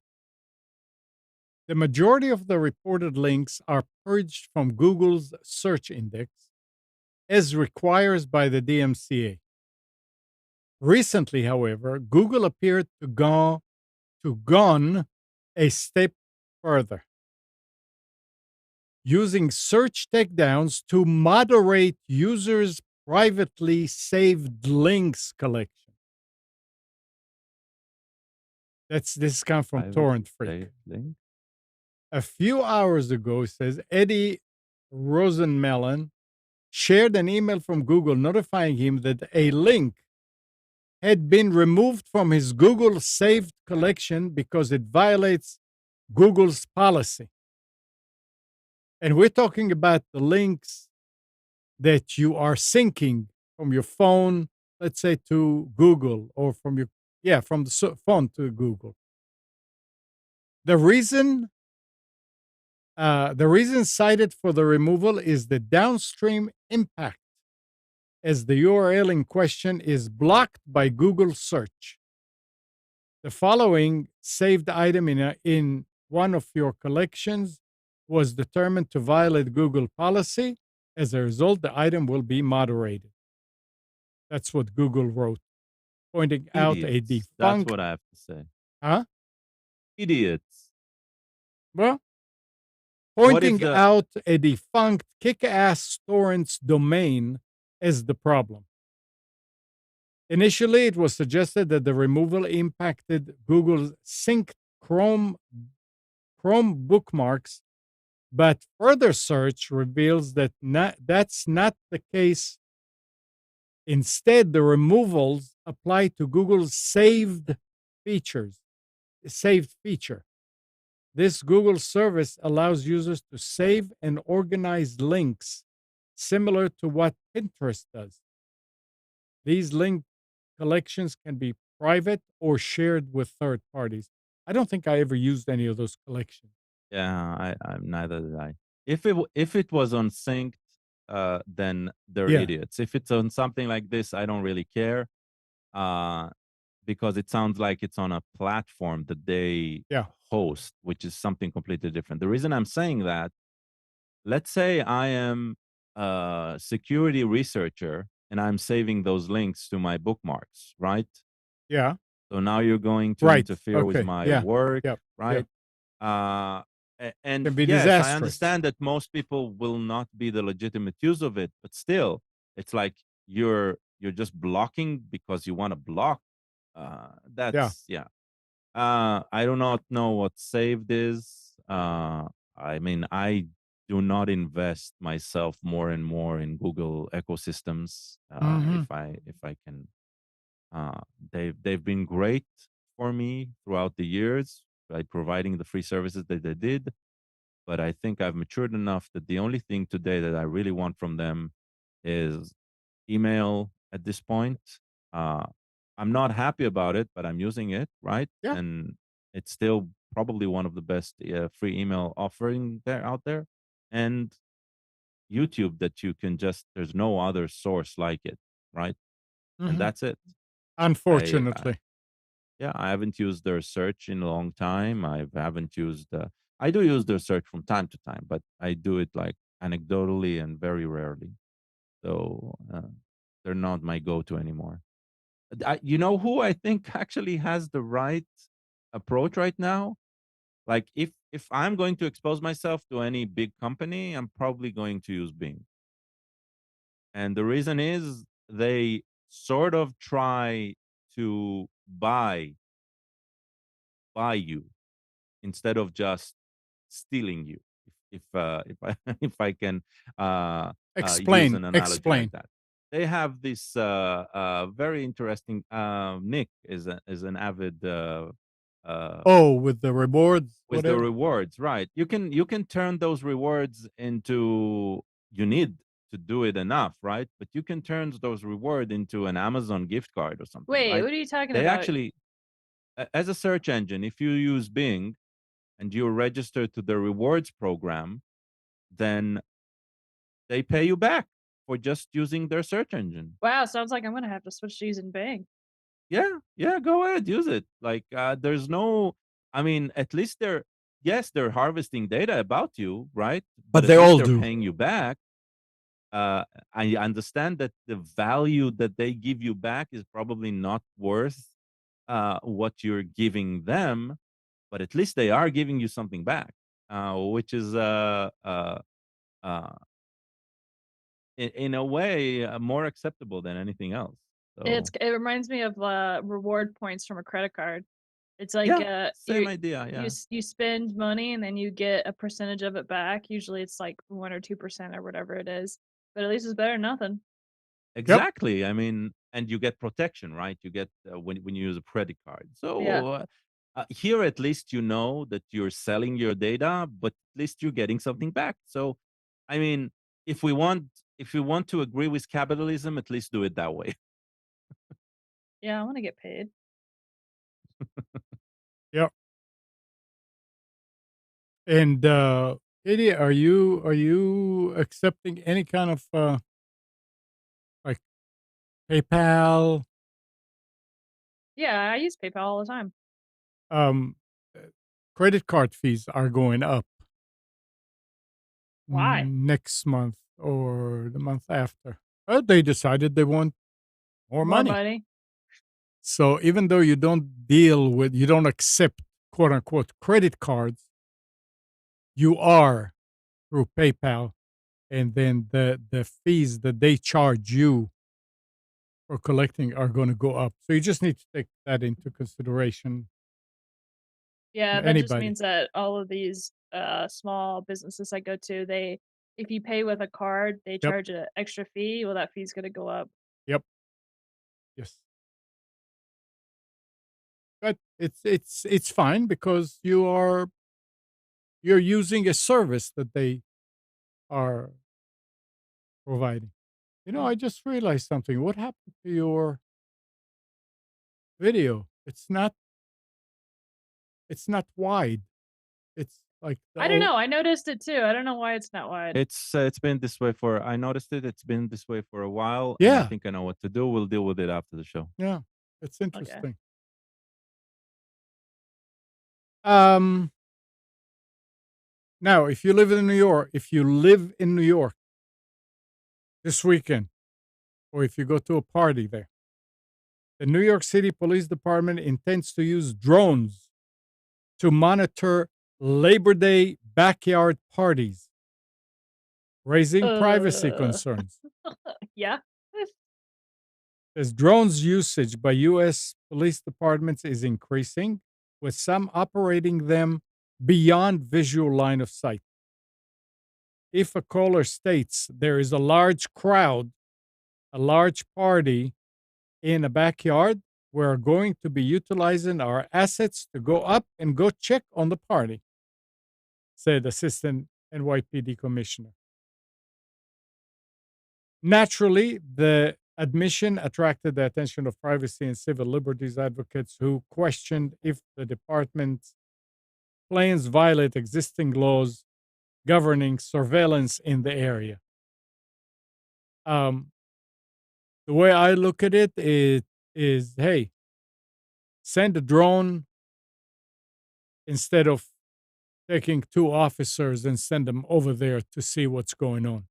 The majority of the reported links are purged from Google's search index, as required by the DMCA. Recently, however, Google appeared to gone a step further, using search takedowns to moderate users' privately saved links collection. This comes from private Torrent Freak. save link. A few hours ago, says Eddie Rosenmelon shared an email from Google notifying him that a link had been removed from his Google saved collection because it violates Google's policy. And we're talking about the links that you are syncing from your phone, let's say, to Google, or from the phone to Google. The reason cited for the removal is the downstream impact, as the URL in question is blocked by Google search. The following saved item in one of your collections was determined to violate Google policy. As a result, the item will be moderated. That's what Google wrote, pointing out a Idiots. That's defunct. what I have to say. Huh? Idiots. Well, What is pointing the out a defunct kick-ass torrents domain as the problem. Initially, it was suggested that the removal impacted Google's synced Chrome bookmarks, but further search reveals that that's not the case. Instead, the removals apply to Google's saved feature. This Google service allows users to save and organize links, similar to what Pinterest does. These link collections can be private or shared with third parties. I don't think I ever used any of those collections. Yeah, I'm neither did I. If it was on synced, then they're Yeah. idiots. If it's on something like this, I don't really care, uh, because it sounds like it's on a platform that they Yeah. host, which is something completely different. The reason I'm saying that, let's say I am a security researcher and I'm saving those links to my bookmarks, right? Yeah. So now you're going to Right. interfere with Okay. my Yeah. work, Yep. right? And Can be yes, I disastrous. understand that most people will not be the legitimate use of it, but still, it's like you're just blocking because you want to block. That's yeah. I do not know what saved is. I mean, I do not invest myself more and more in Google ecosystems. Mhm. If I can, uh, they've been great for me throughout the years by providing the free services that they did. But I think I've matured enough that the only thing today that I really want from them is email at this point. Uh, I'm not happy about it, but I'm using it, right? Yeah. And it's still probably one of the best free email offering there out there. And YouTube that you can just there's no other source like it, right? And Mhm. that's it. I Unfortunately. yeah, I haven't used their search in a long time. I haven't used I do use their search from time to time, but I do it like anecdotally and very rarely. So they're not my go-to anymore. You know who I think actually has the right approach right now? Like if I'm going to expose myself to any big company, I'm probably going to use Bing. And the reason is they sort of try to buy you instead of just stealing you. If I if I can use Explain, an analogy like explain. that, they have this very interesting. Nick is an avid uh, Oh, with the rewards, with the whatever? rewards, right? You can turn those rewards into you need to do it enough, right? But you can turn those reward into an Amazon gift card or something, Wait, right? what are you talking They about? actually, as a search engine, if you use Bing and you're registered to the rewards program, then they pay you back for just using their search engine. Wow, sounds like I'm gonna have to switch to using Bing. Yeah, yeah, go ahead, use it. Like, there's no, I mean, at least yes, they're harvesting data about you, right? But But at they least all they're do. paying you back. I understand that the value that they give you back is probably not worth what you're giving them, but at least they are giving you something back, which is uh, in a way more acceptable than anything else. So It reminds me of reward points from a credit card. It's like yeah, same idea. Yeah, you spend money and then you get a percentage of it back. Usually it's like 1 or 2% or whatever it is. But at least it's better than nothing. Yep. exactly. I mean, and you get protection, right? You get when you use a credit card. Yeah. So here, at least you know that you're selling your data, but at least you're getting something back. So, I mean, if we want if we want to agree with capitalism, at least do it that way. Yeah, I want to get paid. Yep. And, Katie, are you accepting any kind of, like, PayPal? Yeah, I use PayPal all the time. Um, uh, Credit card fees are going up Why? next month or the month after. They decided they want more More money. money. So even though you don't accept quote unquote credit cards, you are through PayPal, and then the fees that they charge you for collecting are going to go up. So you just need to take that into consideration. Yeah, that just Anybody. means that all of these small businesses I go to, they if you pay with a card, they Yep. charge an extra fee. Well, that fee's gonna go up. Yep. Yes. But it's fine because you're using a service that they are providing. I just realized something. What happened to your video? It's not wide. It's like the I don't old. know. I noticed it too. I don't know why it's not wide. It's been this way for I noticed it. It's been this way for a while, and I Yeah, think I know what to do. We'll deal with it after the show. yeah. It's Okay. interesting. Um Now, if you live in New York this weekend, or if you go to a party there, the New York City Police Department intends to use drones to monitor Labor Day backyard parties, raising privacy Uh, concerns. yeah. As drones usage by U.S. police departments is increasing, with some operating them beyond visual line of sight. if a caller states there is a large crowd, a large party in a backyard, we're going to be utilizing our assets to go up and go check on the party, said Assistant NYPD Commissioner. Naturally, the admission attracted the attention of privacy and civil liberties advocates who questioned if the department's plans violate existing laws governing surveillance in the area. Um, the way I look at it is, hey, send a drone instead of taking two officers and send them over there to see what's going on.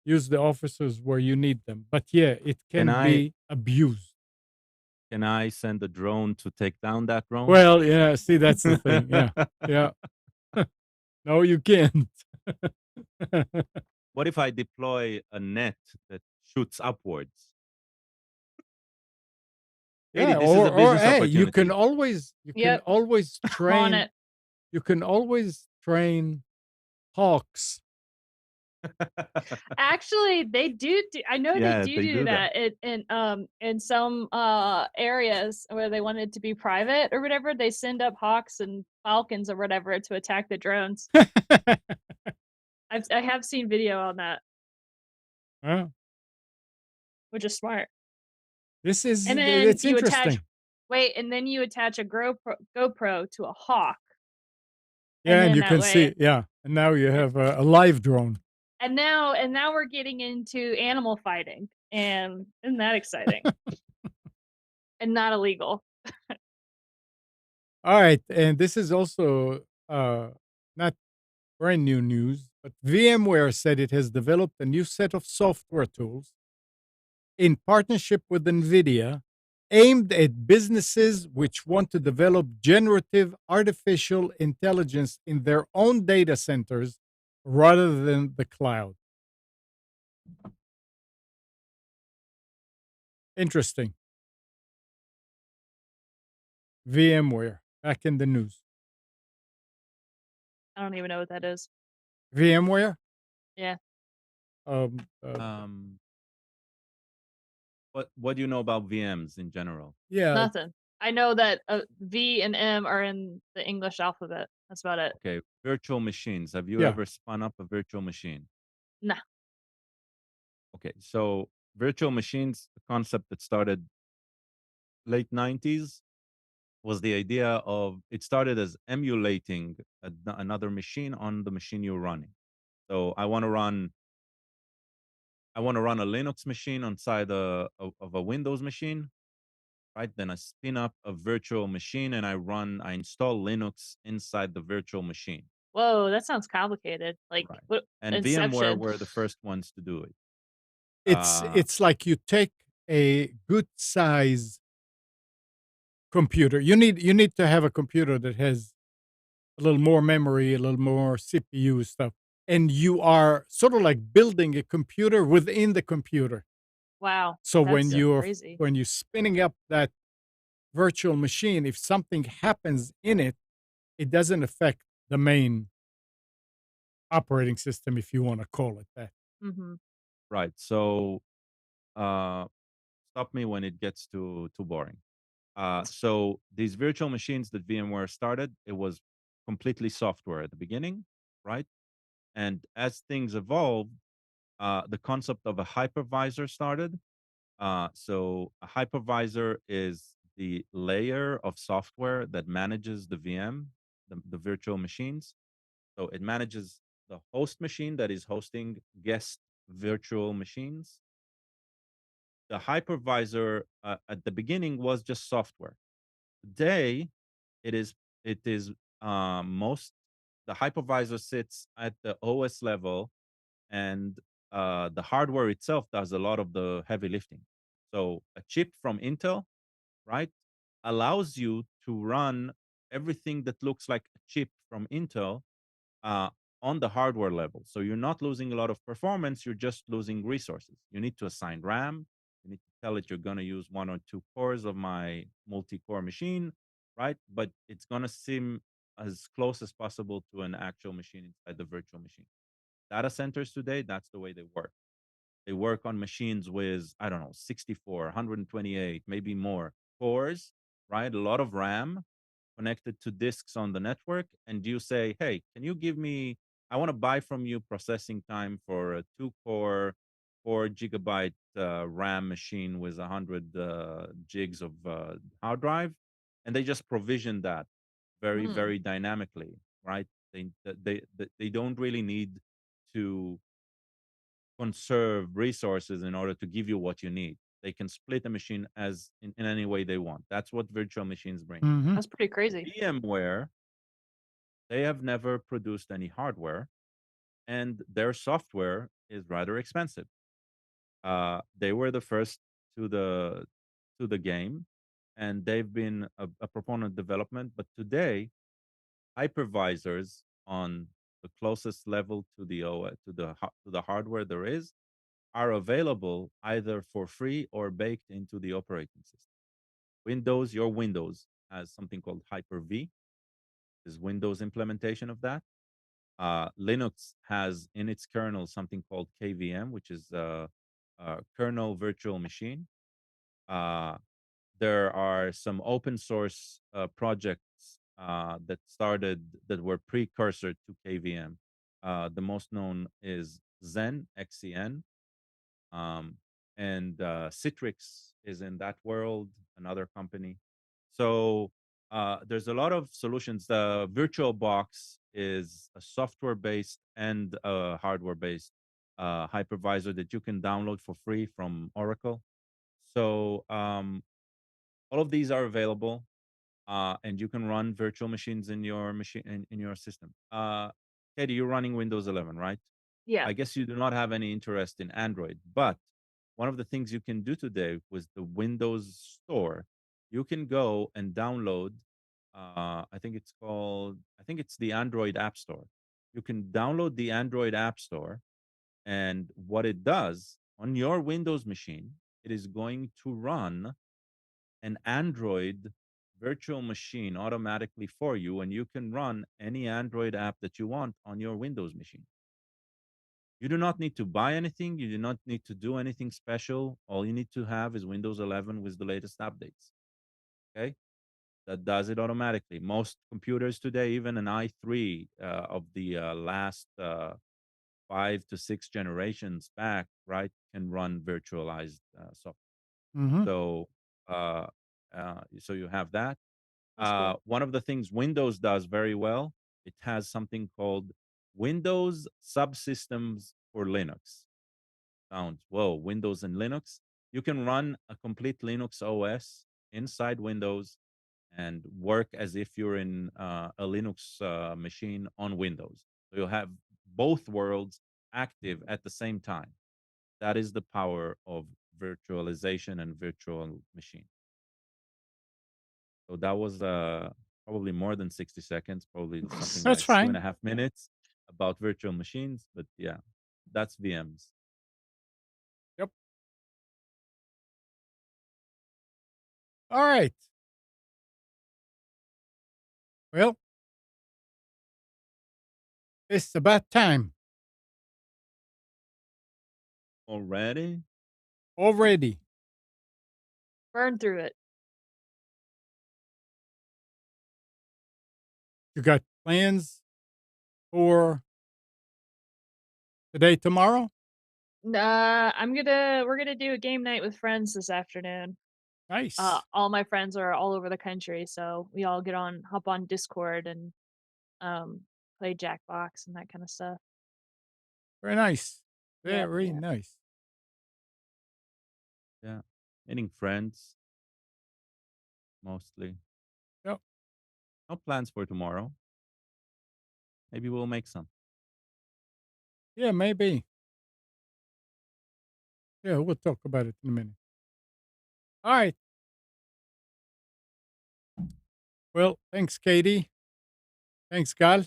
Use the officers where you need them. But yeah, it Can can I be abused. can I send a drone to take down that drone? Well, yeah, see, that's the thing. Yeah. Yeah. No, you can't. What if I deploy a net that shoots upwards? Katie, Yeah, this is a or business hey, opportunity. Yep, on train it. you can always train hawks. Actually, they do I know they Yeah, do they do do that. that in some, areas where they want it to be private or whatever, they send up hawks and falcons or whatever to attack the drones. I have seen video on that, Well, which is smart. this is And then it's you attach interesting. wait, and then you attach a GoPro to a hawk, and Yeah, and then you that can see, way yeah, and now you and have a live drone. and now we're getting into animal fighting, and isn't that exciting? And not illegal. All right, and this is also not brand new news, but VMware said it has developed a new set of software tools in partnership with NVIDIA aimed at businesses which want to develop generative artificial intelligence in their own data centers rather than the cloud. Interesting. VMware, back in the news. I don't even know what that is. VMware? Yeah, Um, uh, Um, what do you know about VMs in general? yeah, nothing. I know that, V and M are in the English alphabet. That's about it. Okay, virtual machines. Have you yeah. ever spun up a virtual machine? Nah. Okay, so virtual machines, the concept that started late 90s was the idea of it started as emulating another machine on the machine you're running. So I want to run a Linux machine inside of a Windows machine, right? Then I spin up a virtual machine and I install Linux inside the virtual machine, Whoa, that sounds complicated. Like, right? what And VMware Inception. were the first ones to do it. Uh, It's like you take a good size computer. You need to have a computer that has a little more memory, a little more CPU stuff. And you are sort of like building a computer within the computer. Wow, So that's, crazy. when you're spinning up that virtual machine, if something happens in it, it doesn't affect the main operating system, if you want to call it that. Mhm. right. So uh, stop me when it gets too boring. So these virtual machines that VMware started, it was completely software at the beginning, right? And as things evolved, the concept of a hypervisor started. So a hypervisor is the layer of software that manages the VM, the virtual machines. So it manages the host machine that is hosting guest virtual machines. The hypervisor at the beginning was just software. Today, it is it is most the hypervisor sits at the OS level, and the hardware itself does a lot of the heavy lifting. So a chip from Intel, right, allows you to run everything that looks like a chip from Intel uh, on the hardware level. So you're not losing a lot of performance, you're just losing resources. You need to assign RAM, you need to tell it you're going to use one or two cores of my multi core machine, right? But it's going to seem as close as possible to an actual machine inside the virtual machine. data centers today, that's the way they work. They work on machines with, I don't know, 64, 128, maybe more cores, right? A lot of RAM connected to disks on the network. And you say, hey, can you give me, I want to buy from you processing time for a 2 core, 4 gigabyte RAM machine with 100 gigs of hard drive. And they just provision that very, Mm. very dynamically, right? They don't really need to conserve resources in order to give you what you need. They can split a machine as in any way they want. That's what virtual machines bring. Mhm. That's pretty crazy. VMware, they have never produced any hardware, and their software is rather expensive. They were the first to the game, and they've been a proponent of development. But today, hypervisors on the closest level to the to the hardware there is are available either for free or baked into the operating system. Windows, your Windows has something called Hyper-V, is Windows implementation of that. Linux has in its kernel something called KVM, which is a kernel virtual machine. Uh, there are some open source projects that started that were precursor to KVM. The most known is Xen, XEN, um, and Citrix is in that world, another company. So there's a lot of solutions. The VirtualBox is a software-based and a hardware-based hypervisor that you can download for free from Oracle. So all of these are available, and you can run virtual machines in your machine in your system. Katie, you're running Windows 11, right? Yeah. I guess you do not have any interest in Android, but one of the things you can do today with the Windows Store, you can go and download. I think it's the Android App Store. You can download the Android App Store, and what it does on your Windows machine, it is going to run an Android virtual machine automatically for you, and you can run any Android app that you want on your Windows machine. You do not need to buy anything. You do not need to do anything special. All you need to have is Windows 11 with the latest updates. Okay. That does it automatically. Most computers today, even an i3 of the last 5 to 6 generations back, right, can run virtualized software. Mhm. So, so you have that. That's cool. One of the things Windows does very well, it has something called Windows subsystems for Linux. Sounds, whoa, Windows and Linux. You can run a complete Linux OS inside Windows and work as if you're in a Linux machine on Windows. So you'll have both worlds active at the same time. That is the power of virtualization and virtual machine. So that was probably more than 60 seconds, probably something That's like two and fine. a half minutes about virtual machines. But yeah, that's VMs. Yep. All right. Well, it's about time Already? already. Burn through it. You got plans for today, tomorrow? We're gonna do a game night with friends this afternoon. Nice. All my friends are all over the country, so we all hop on Discord and play Jackbox and that kind of stuff. Very nice. Yeah, Very yeah. nice. Yeah. Meeting friends mostly. Yep. No plans for tomorrow. Maybe we'll make some. Yeah, maybe. Yeah, we'll talk about it in a minute. All right. Well, thanks, Katie. Thanks, Gal.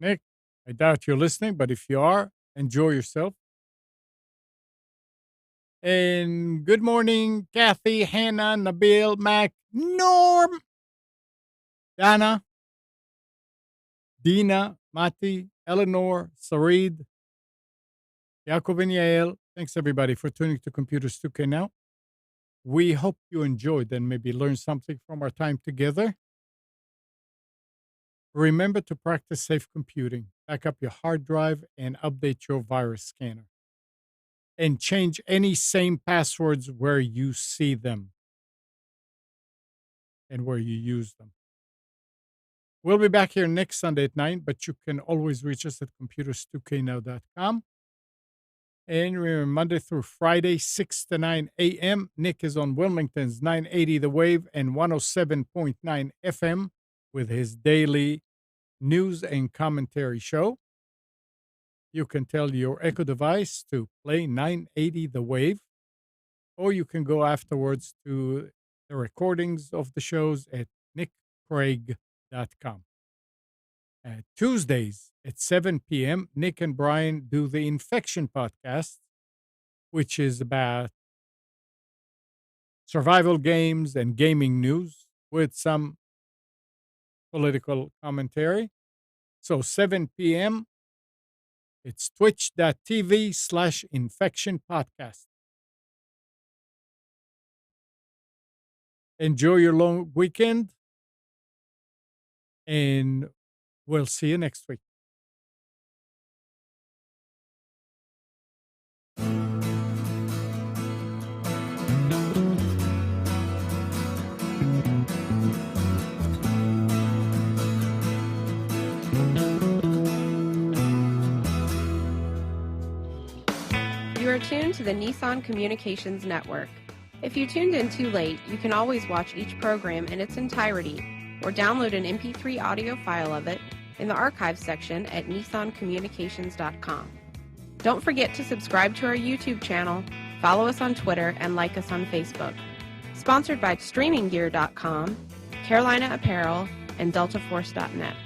Nick, I doubt you're listening, but if you are, enjoy yourself. And good morning, Kathy, Hannah, Nabil, Mac, Norm, Dana, Dina, Mati, Eleanor, Sarid, Yaakov and Yael. Thanks, everybody, for tuning to Computers 2K Now. We hope you enjoyed and maybe learned something from our time together. Remember to practice safe computing. Back up your hard drive and update your virus scanner. And change any same passwords where you see them and where you use them. We'll be back here next Sunday at 9, but you can always reach us at computers2know.com. And remember, Monday through Friday, 6 to 9 a.m., Nick is on Wilmington's 980 The Wave and 107.9 FM with his daily news and commentary show. You can tell your Echo device to play 980 The Wave, or you can go afterwards to the recordings of the shows at nickcraig.com. Tuesdays at 7 p.m., Nick and Brian do the Infection Podcast, which is about survival games and gaming news with some political commentary. So 7 p.m., it's twitch.tv/Infection Podcast. Enjoy your long weekend, and we'll see you next week. You are tuned to the Nissan Communications Network. If you tuned in too late, you can always watch each program in its entirety or download an MP3 audio file of it in the archives section at nissancommunications.com. Don't forget to subscribe to our YouTube channel, follow us on Twitter, and like us on Facebook. Sponsored by StreamingGear.com, Carolina Apparel, and DeltaForce.net.